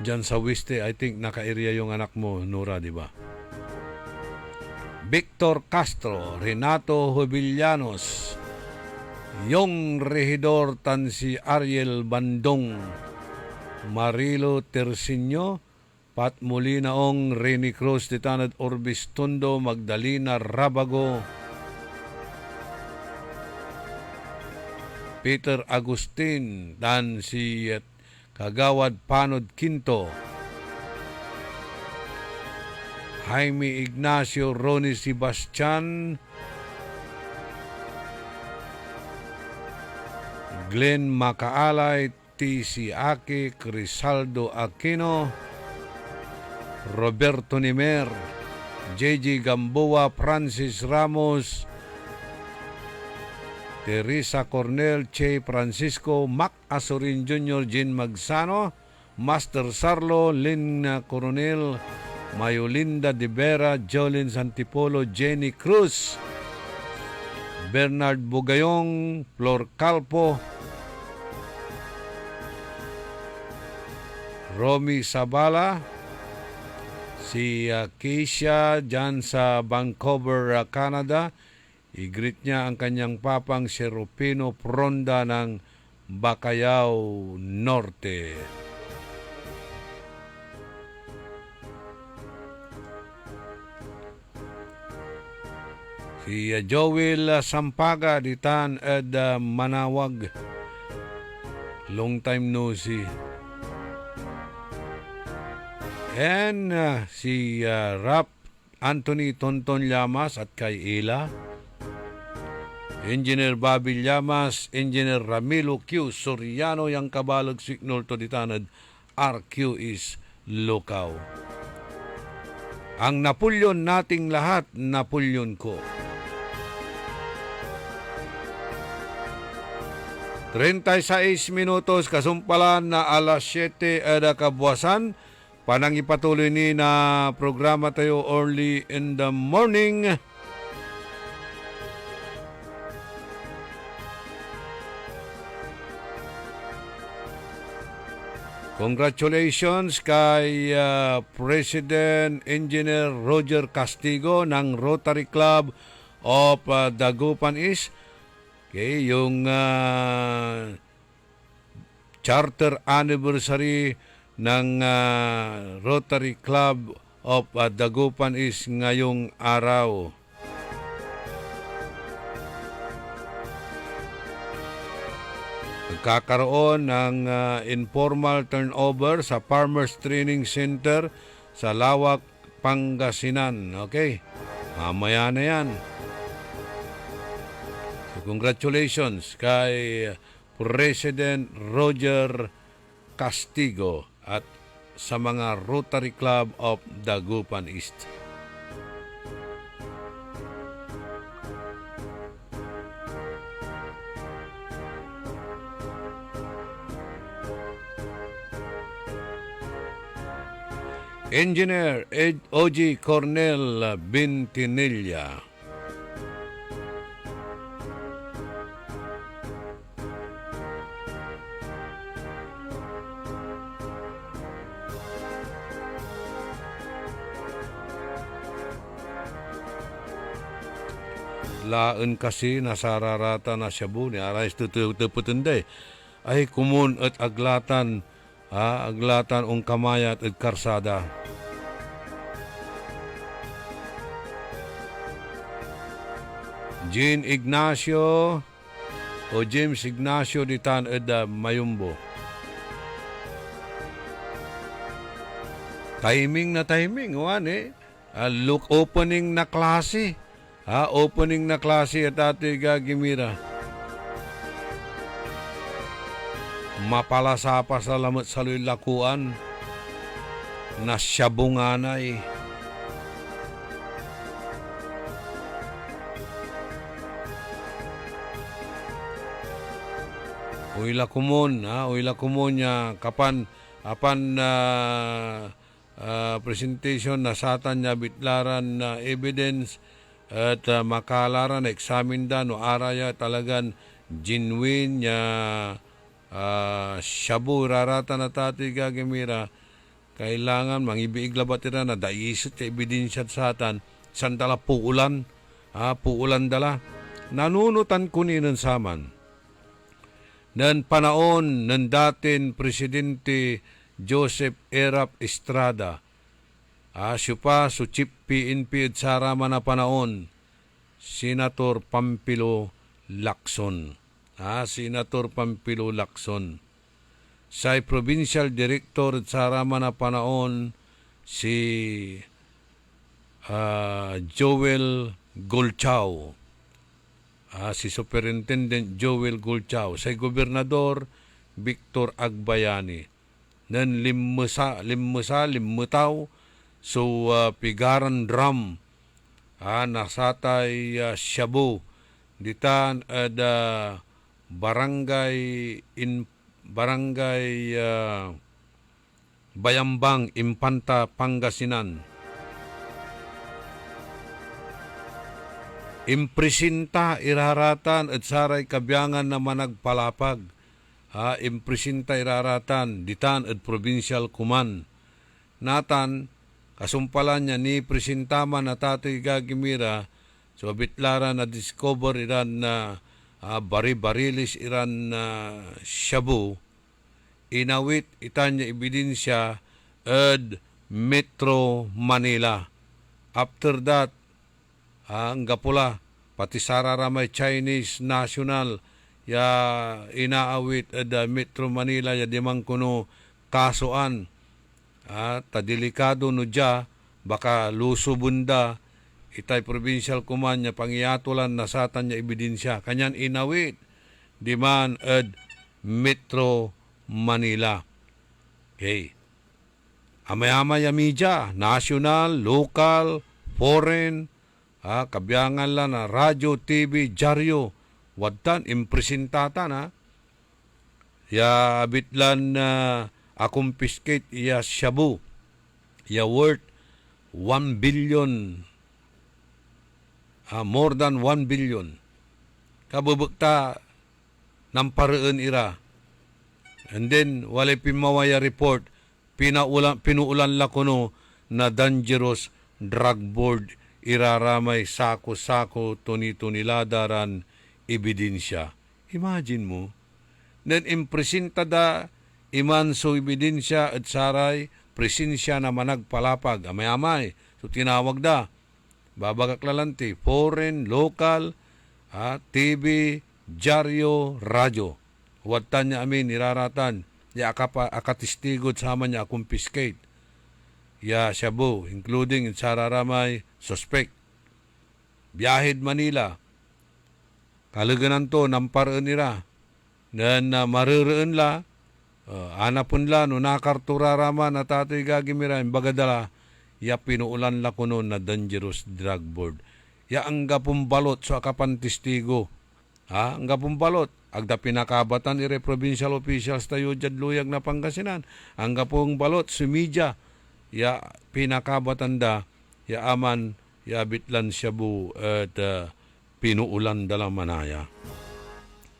Dyan sa Weste, I think naka-area yung anak mo, Nora, di ba? Victor Castro, Renato Jubillanos, Yung Regidor tan si Ariel Bandong, Marilo Tersinyo, Pat Molinaong, Rene Cruz, Titanad Orbis Tondo, Magdalena Rabago, Peter Agustin, dan si Kagawad Panod Quinto, Jaime Ignacio, Ronnie Sebastian, Glenn Macaalay, T.C. Aki, Crisaldo Aquino, Roberto Nimer, J.G. Gamboa, Francis Ramos, Teresa Cornel, Che Francisco, Mac Asorin Jr., Jean Magsano, Master Sarlo, Lynn Coronel, Mayolinda de Vera, Jolyn Santipolo, Jenny Cruz, Bernard Bugayong, Flor Calpo, Romy Sabala, si Keisha dyan sa Vancouver, Canada. I-greet niya ang kanyang papang si Rupino Pronda ng Bacayao Norte. Si Joel Sampaga ditan at Manawag. Long time no see. And si Rap Anthony Tonton Llamas at kay Ila. Engineer Bobby Llamas, Engineer Ramilo Q. Soriano yang kabalag signal to ditanad RQ is Lukaw. Ang Napulyon nating lahat, Napulyon ko. 36 minutos kasumpalan na alas 7 ada kabuasan. Panang ipatuloy ni na programa tayo early in the morning. Congratulations kay President Engineer Roger Castigo ng Rotary Club of Dagupan East. Okay, yung charter anniversary ng Rotary Club of Dagupan is ngayong araw. Nagkakaroon ng informal turnover sa Farmers Training Center sa Lawak, Pangasinan. Okay, mamaya na yan. So, congratulations kay President Roger Castigo at sa mga Rotary Club of Dagupan East. Engineer O.G. Cornel Bintinilla. Laan kasi nasararata na Shabu ni arais tutuputunday ay kumun at aglatan aglatan ong kamayat at karsada. Jean Ignacio o James Ignacio ditan at Mayumbo. Timing na timing, wan look opening na klase. Opening na klase at ati gagimira. Mapalasapa sa lamot sa lakuan na syabunganay. Uila kumon niya kapan presentation na satan niya bitlaran na evidence at makalaran examine da no araya talagan genuine niya shabu rarata na tati gagamira kailangan mangibiig labatira na daisot ka ebidensya satan sandala puulan, puulan dala. Nanunutan ko ni ng saman. Nan panaon ng datin Presidente Joseph Erap Estrada, siya pa so Chief PNP at sarama na panaon, Senator Pampilo Lacson. Senator Pampilo Lacson. Sa Provincial Director at sarama na panaon, si Joel Golchao. Si Superintendent Joel Golchao. Sa Gobernador Victor Agbayani. Nan limutaw so pigaran drum nasatay Shabu ditan at barangay Bayambang Impanta Pangasinan. Impresinta iraratan at saray kabyangan na managpalapag. Impresinta iraratan ditan at provincial kuman. Natan, kasumpalan niya ni presintaman na Tatoy Gagimira, so bitlara na discover iran na bari-barilis iran na shabu, inawit itan niya ebidensya at Metro Manila. After that, ang gapula, pati sararamay Chinese national, ya inaawit at Metro Manila, ya dimang kuno kasuan. Delikado no dya, baka lusubunda, itay provincial kuman niya, pangyatulan na satan niya ebidensya. Kanyan inawit, diman at Metro Manila. Okay. Amay-amay media, national, local, foreign, kabyangan lang na radyo, TV, dyaryo, wadtan, impresentatan ya bitlan na confiscate iya shabu, ya worth 1 billion, more than 1 billion. Kabubukta ng paraan ira. And then, walay pimawaya report, pinuulan la kuno na dangerous drug board iraramay sako-sako tuni-tuniladaran ebidensya. Imagine mo, nan impresenta da iman so ebidensya at saray presensya na managpalapag amay-amay. So tinawag da, babagak lalanti, foreign, local, TV, dyaryo, radyo. Wadtan niya amin, niraratan, ya akatistigod sama niya confiscate. Ya shabu, including sararamay suspect. Biyahid Manila. Kalaganan to, namparaan nila. Dan mariraan la, anapun la, no nakarturarama na Tatoy Gagimira, bagadala, ya pinuulan la kuno na dangerous drug board. Ya ang gapumbalot so akapan testigo. Ang gapumbalot, agda pinakabatan ire provincial officials tayo dyan luyag na Pangasinan. Ang gapong balot, si media, ya pinakabatan da, ya aman, ya bitlan shabu at pinuulan dalang manaya.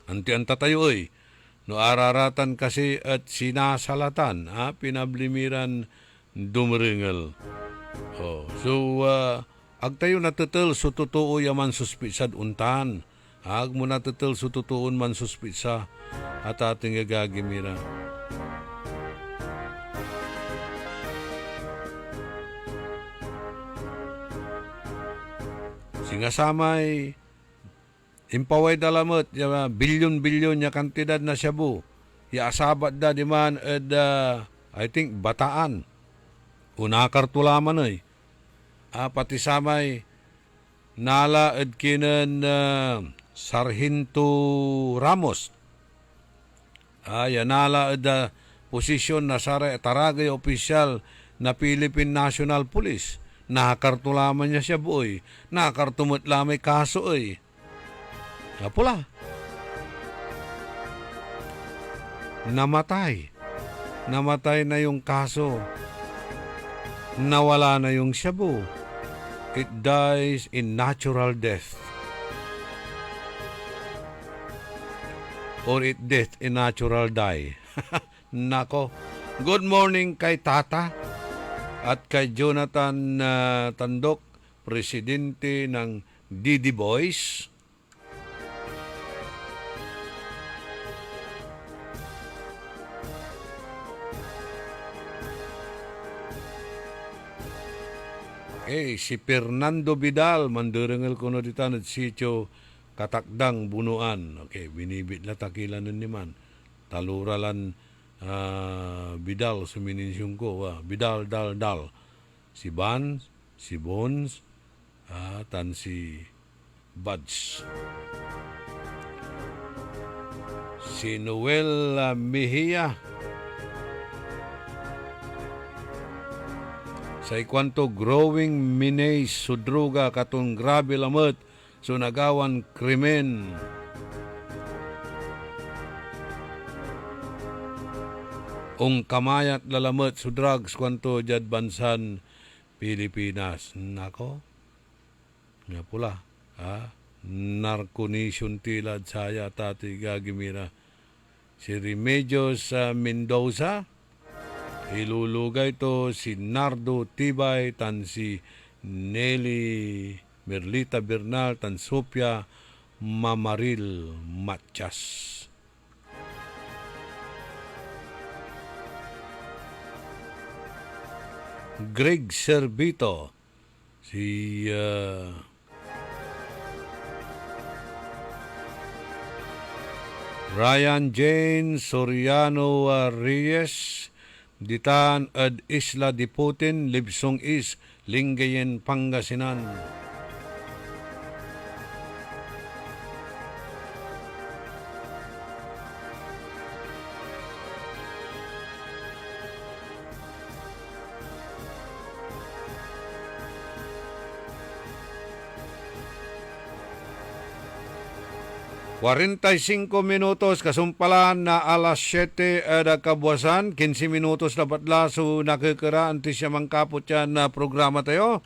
Anti-anta tayo no araratan kasi at sinasalatan, pinablimiran dumringal. So, ag tayo natutul so totoo yaman suspitsad untan. Ag mo natutul so totoon man suspitsa at ating gagimira. Singasamay, impaway dalamot, bilyon-bilyon niya kantidad na shabu. Ya asabat da di man I think Bataan. Unakartulaman pati samay nala ed kinan Sargento Ramos. Nala ed posisyon na taragay opisyal na Philippine National Police. Nakakartulaman niya siya buoy. Nakakartumot lamay kaso Pula. Namatay. Namatay na yung kaso. Nawala na yung shabu. It dies in natural death. Or it death in natural die. Nako. Good morning kay Tata at kay Jonathan Tandok. presidente ng Didi Boys. Si Fernando Vidal, mandurengal ko no dito at sityo Katakdang Bunuan. Binibit la takilan ni man. Taluralan Vidal suminisyong ko. Vidal, dal. Si Ban, si Bones, tan si Buds. Si Noel Mejia. Sa ikwanto growing minays sudruga katong grabe lamot sunagawan krimen. Ung kamayat lalamot su drugs kwanto jad bansan Pilipinas. Nako, nga pula. Narconisyon tilad saya tati gagimira. Si Remedios Mendoza, ilulugay to si Nardo Tibay, tan si Nelly Merlita Bernal, tan Sophia Mamaril Matias. Greg Servito, si Ryan Jane Soriano Reyes, Ditan ad Isla de Putin, Libsong Is, Lingayen, Pangasinan. minutos kasumpalan na alas 7 kabuasan, 15 minutos dapat laso nakikira antis siya mangkapot yan na programa tayo.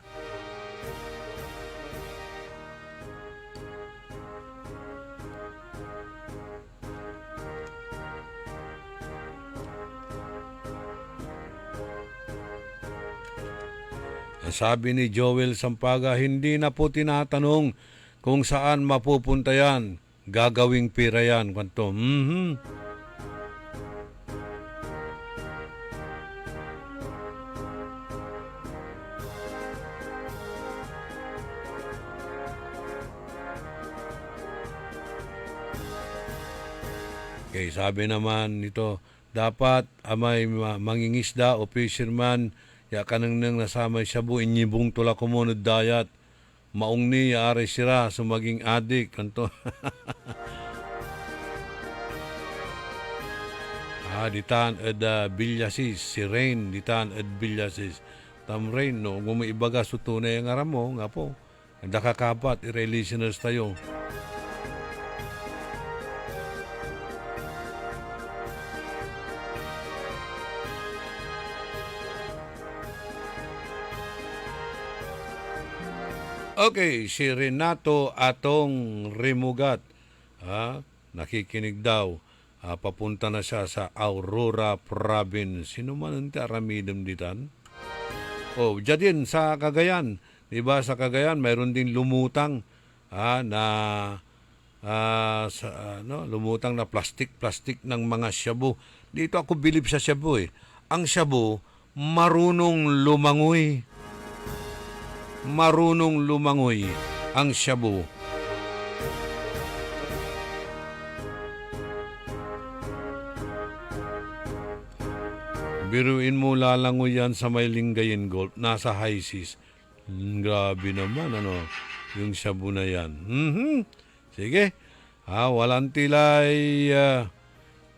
Sabi ni Joel Sampaga, hindi na po tinatanong kung saan mapupunta yan. Gagawing pira yan. Kwanto, sabi naman nito, dapat may mangingisda o fisherman, ya kanang nang nasamay shabu, inyibong tula kumunod dayat. Maong ni ari sira sa maging adik kanto. Ditan ed Bilyasis, si Rain ditan ed Bilyasis. Tam Rain no, gumiibaga su tunay ang aram mo nga po. Nakakapat i-listeners tayo. Si Renato Atong Rimugat, nakikinig daw, papunta na siya sa Aurora Province. Sino man ang aramidam ditan? Dyan sa Cagayan, diba sa Cagayan, mayroon din lumutang lumutang na plastic ng mga shabu. Dito ako bilib sa shabu Ang shabu, marunong lumangoy. Marunong lumangoy ang shabu. Biruin mo lalangoy yan sa may Lingayen Golf, nasa high seas. Grabe naman, yung shabu na yan. Sige, walang tilay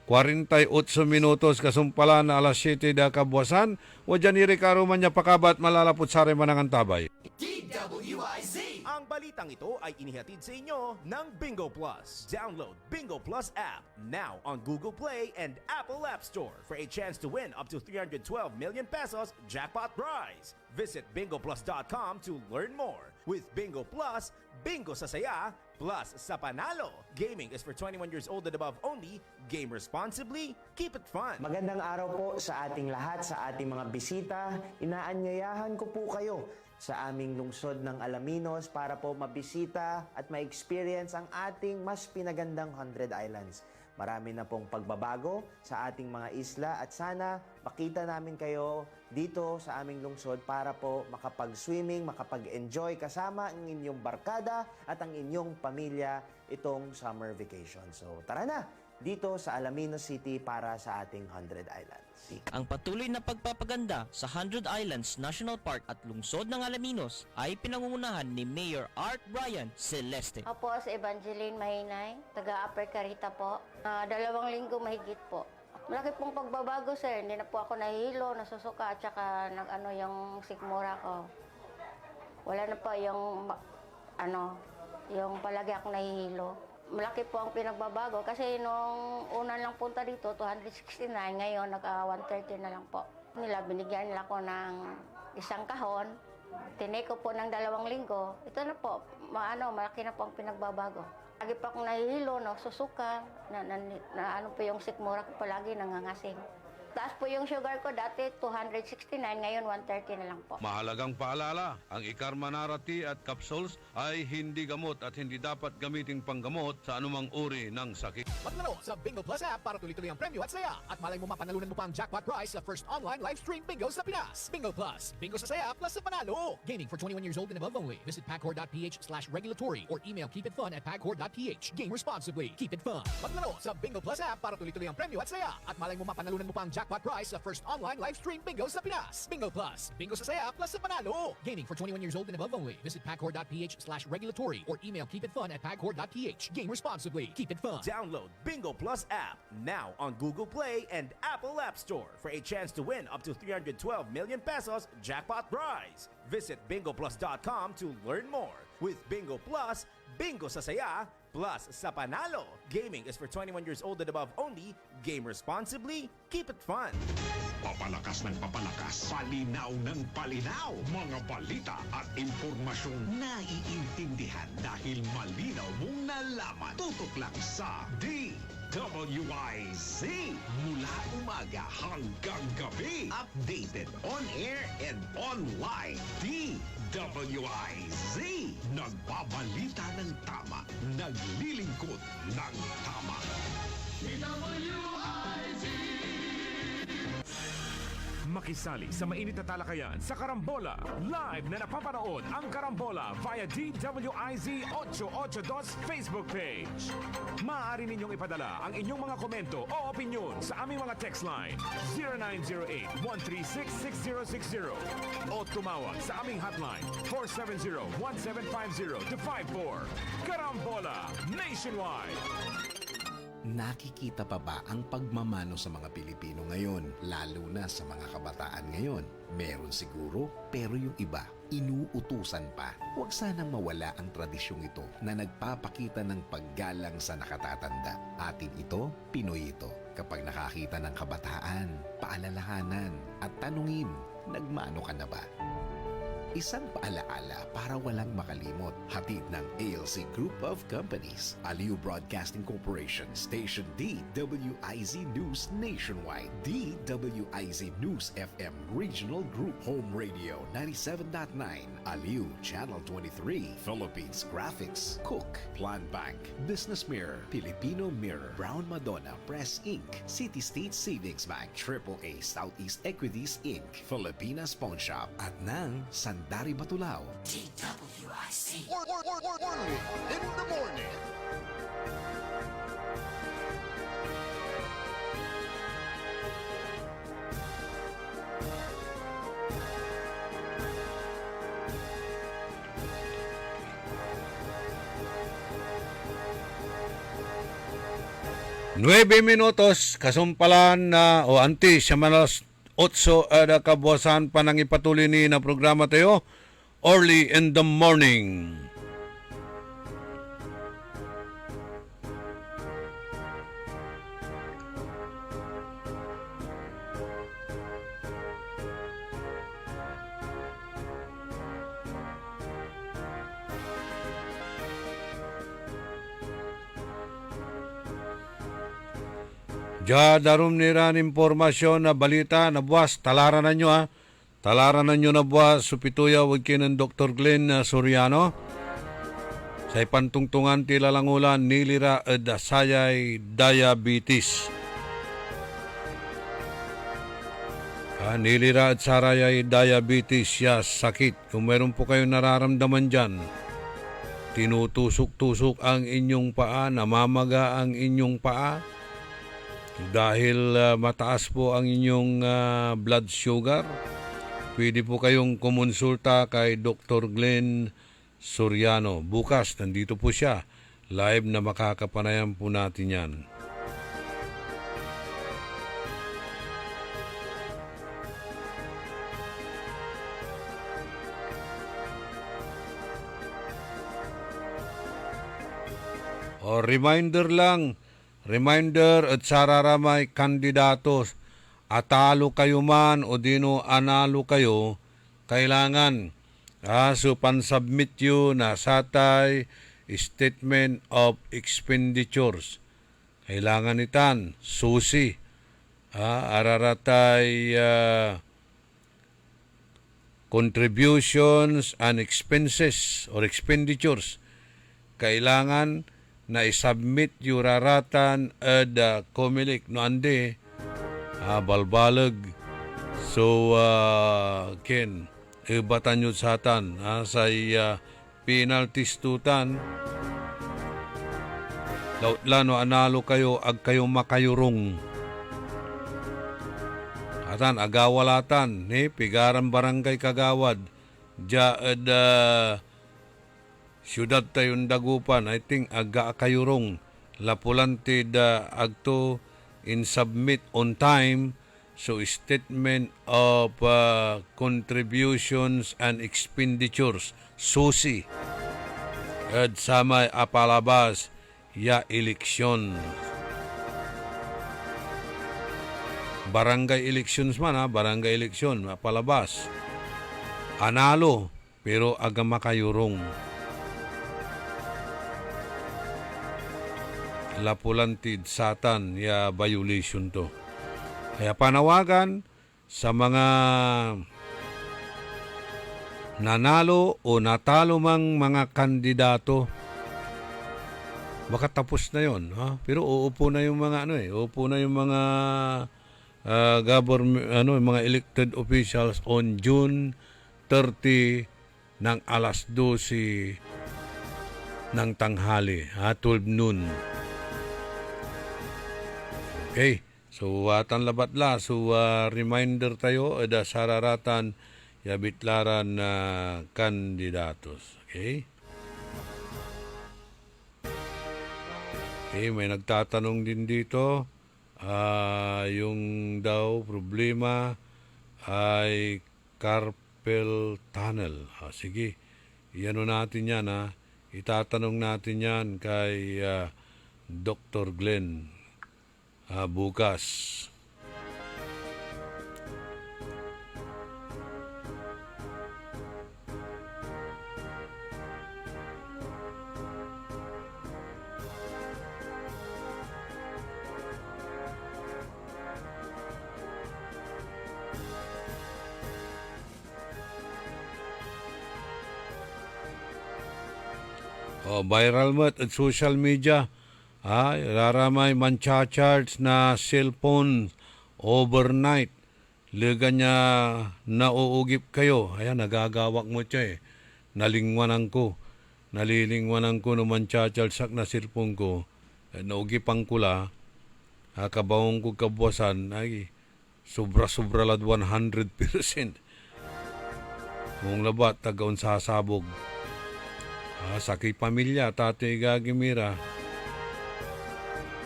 48 minutos kasumpala na alas 7 da kabuasan. Wadyan ni Ricardo man niya pakabat malalapot sa remanangan tabay. DWIZ! Ang balitang ito ay inihatid sa inyo ng Bingo Plus. Download Bingo Plus app now on Google Play and Apple App Store for a chance to win up to 312 million pesos jackpot prize. Visit bingoplus.com to learn more. With Bingo Plus, bingo sa saya, plus sa panalo. Gaming is for 21 years old and above only. Game responsibly. Keep it fun. Magandang araw po sa ating lahat, sa ating mga bisita. Inaanyayahan ko po kayo sa aming lungsod ng Alaminos para po mabisita at ma-experience ang ating mas pinagandang 100 Islands. Marami na pong pagbabago sa ating mga isla at sana makita namin kayo dito sa aming lungsod para po makapag-swimming, makapag-enjoy kasama ang inyong barkada at ang inyong pamilya itong summer vacation. So tara na dito sa Alaminos City para sa ating 100 Islands. Ang patuloy na pagpapaganda sa 100 Islands National Park at lungsod ng Alaminos ay pinangungunahan ni Mayor Art Brian Celeste. Ako po si Evangeline Mahinay, taga Upper Carita po. 2 linggo mahigit po. Malaki pong pagbabago, sir. Hindi na po ako nahihilo, nasusuka, at saka yung sikmura ko. Wala na po yung palagi akong nahihilo. Malaki po ang pinagbabago kasi nung una lang punta dito, 269, ngayon naka-130 na lang po. Binigyan nila ko ng 1 kahon, tinake ko po ng 2 linggo. Ito na po, malaki na po ang pinagbabago. Lagi pa akong nahihilo, susuka, po yung sikmura ko palagi nangangasing. Taas po yung sugar ko, dati 269, ngayon 130 na lang po. Mahalagang paalala, ang Ikarmanarati at capsules ay hindi gamot at hindi dapat gamiting panggamot sa anumang uri ng sakit. Maglaro sa Bingo Plus app para tuloy-tuloy ang premyo at saya. At malay mo mapanalunan mo pa ang jackpot prize sa first online live stream bingo sa Pinas. Bingo Plus, bingo sa saya plus sa panalo. Gaming for 21 years old and above only. Visit pagcor.ph/regulatory or email keepitfun@pagcor.ph. Game responsibly. Keep it fun. Maglaro sa Bingo Plus app para tuloy-tuloy ang premyo at saya. At malay mo mapanalunan mo pa ang jackpot prize sa first online live stream bingo sa Pinas. Bingo Plus, bingo sa saya plus sa panalo. Gaming for 21 years old and above only. Visit pagcor.ph/regulatory or email keepitfun@pagcor.ph. Game responsibly. Keep it fun. Download Bingo Plus app now on Google Play and Apple App Store for a chance to win up to 312 million pesos jackpot prize. Visit bingoplus.com to learn more. With Bingo Plus, bingo sa saya, plus sa panalo. Gaming is for 21 years old and above only. Game responsibly. Keep it fun. Papalakas ng papalakas, palinaw ng palinaw. Mga balita at impormasyong naiintindihan dahil malinaw mong nalaman. Tutok lang sa DWIZ. Mula umaga hanggang gabi. Updated on air and online. DWIZ. Nagbabalita ng tama. Naglilingkod ng tama. Makisali sa mainit na talakayan sa Karambola. Live na napapanood ang Karambola via DWIZ 882 Facebook page. Maaari ninyong ipadala ang inyong mga komento o opinyon sa aming mga text line 0908-136-6060 o tumawag sa aming hotline 470-1750-54. Karambola Nationwide! Nakikita pa ba ang pagmamano sa mga Pilipino ngayon, lalo na sa mga kabataan ngayon? Meron siguro, pero yung iba, inuutusan pa. Huwag sanang mawala ang tradisyong ito na nagpapakita ng paggalang sa nakatatanda. Atin ito, Pinoy ito. Kapag nakakita ng kabataan, paalalahanan at tanungin, nagmano ka na ba? Isang paalaala para walang makalimot. Hatid ng ALC Group of Companies, Aliw Broadcasting Corporation, Station DWIZ News Nationwide, DWIZ News FM Regional Group, Home Radio 97.9, Aliw Channel 23, Philippines Graphics, Cook, Plan Bank, Business Mirror, Filipino Mirror, Brown Madonna Press Inc., City State Savings Bank, AAA Southeast Equities Inc., Filipinas Pawn Shop, at ng Dari Batulao. DWIZ. Only in the morning. Nueve minutos, kasumpalan na o anti sa malas 8 ada kabuasan pa nang ipatuloy ni na programa tayo Early in the Morning. Ja darum niran impormasyon na balita na buwas talaran na nyo ha. Talaranan nyo na ba supituya wag ng Dr. Glenn Soriano? Sa ipantungtungan tila langulan nilira ed sayay diabetes. Nilira at sarayay diabetes siya sakit. Kung meron po kayong nararamdaman dyan, tinutusok-tusok ang inyong paa, namamaga ang inyong paa, dahil mataas po ang inyong blood sugar, pwede po kayong kumonsulta kay Dr. Glenn Soriano. Bukas, nandito po siya. Live na makakapanayan po natin yan. O reminder at sararamay kandidatos, atalo kayo man o dino analo kayo, kailangan so pansubmit yun na satay statement of expenditures. Kailangan itan, susi, araratay contributions and expenses or expenditures. Kailangan na isubmit yung raratan at komilik no ande balbalag. So ken ibatan nyo satan sa penalties tutan lautla no analo kayo ag kayo makayurong atan agawalatan pigaran barangay Kagawad ja ed siyudad tayong Dagupan, I think aga kayurong lapulante da agto in submit on time, so statement of contributions and expenditures, susi at samay apalabas ya eleksyon. Barangay elections man barangay eleksyon, apalabas. Analo, pero aga makayurong. Lapulantid satan ya violation to. Kaya panawagan sa mga nanalo o natalo mang mga kandidato, baka tapos na yon, pero uupo na yung mga uupo na yung mga government mga elected officials on June 30 ng alas 12 ng tanghali, 12 noon. Okay, so watan labatla, so reminder tayo ada sararatan yabitlaran na kandidatos. Okay? Okay, may nagtatanong din dito, yung daw problema ay carpal tunnel. Sige, iano natin yan itatanong natin yan kay Dr. Glenn bukas. Viral mat at social media. Raramay mancha-charge na cellphone overnight. Liga niya nauugip kayo. Ayan, nagagawak mo siya Nalilingwanan ko no mancha-charge na cellphone ko. Naugipang kula. Kabawang ko kabuwasan. Ay, sobra-sobra lad 100%. Mong labat, tagaon sasabog. Sakay pamilya, tatay gagimira.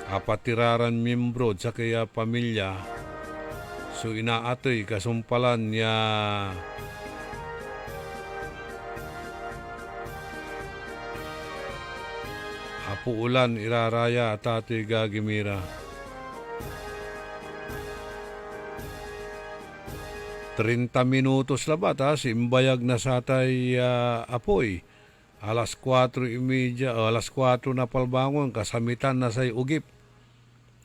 Apatiraran membro sa kaya pamilya. So inaatoy kasumpalan niya apo ulan iraraya tatay gagimira. 30 minutos labat simbayag na satay apoy. Alas 4:30 alas 4 na palbangon kasamitan na say ugip.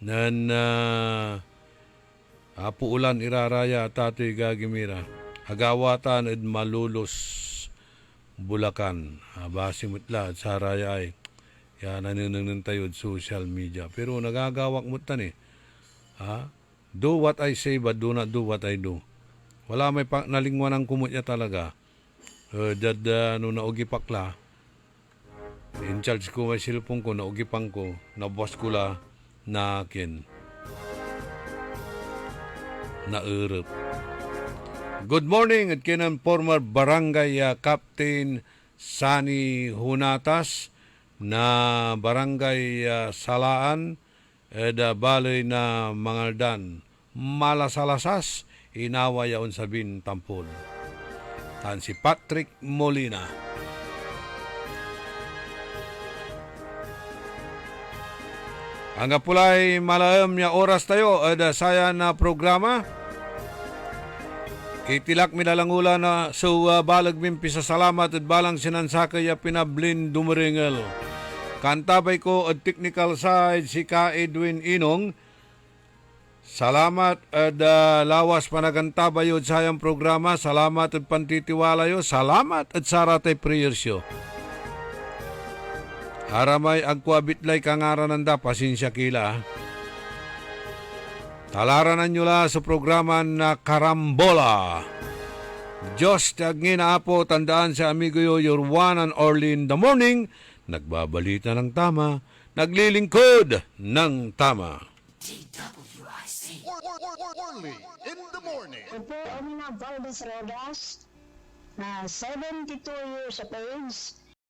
Nan apo ulan iraraya tatay gagimira. Hagawatan ed Malulos, Bulacan. Basi mutla at saraya ay yan naninang tayo social media. Pero nagagawak mo tan eh. Do what I say but do not do what I do. Wala may nalingwan ang kumot niya talaga. Dad naugi pakla. In charge ko may silpong ko, naugi pang ko, nabuwas ko la na akin. Naurap. Good morning at kinan former barangay Captain Sani Hunatas na barangay Salaan balay na Mangaldan Malasalasas inawa yaon sabin tampon. Tan si Patrick Molina. Ang pulay malaam niya oras tayo saya na programa. Itilak mi dalangula na balag mimpi sa salamat at balang sinansakay pinablin dumaringel. Kantabay ko at technical side si Ka Edwin Inong. Salamat at lawas panagantabay od sayang programa. Salamat at pantitiwalayo. Salamat at saratay prayers yo. Haramay agkuabitlay kangarananda pasensya kila. Talaranan nyo la sa programa na Karambola. Diyos tagngin apo, tandaan sa amigo yo, your one and only in the morning. Nagbabalita ng tama, naglilingkod ng tama. Orly in the morning. Opo, Omina Valdez Rodas, 72 years of age,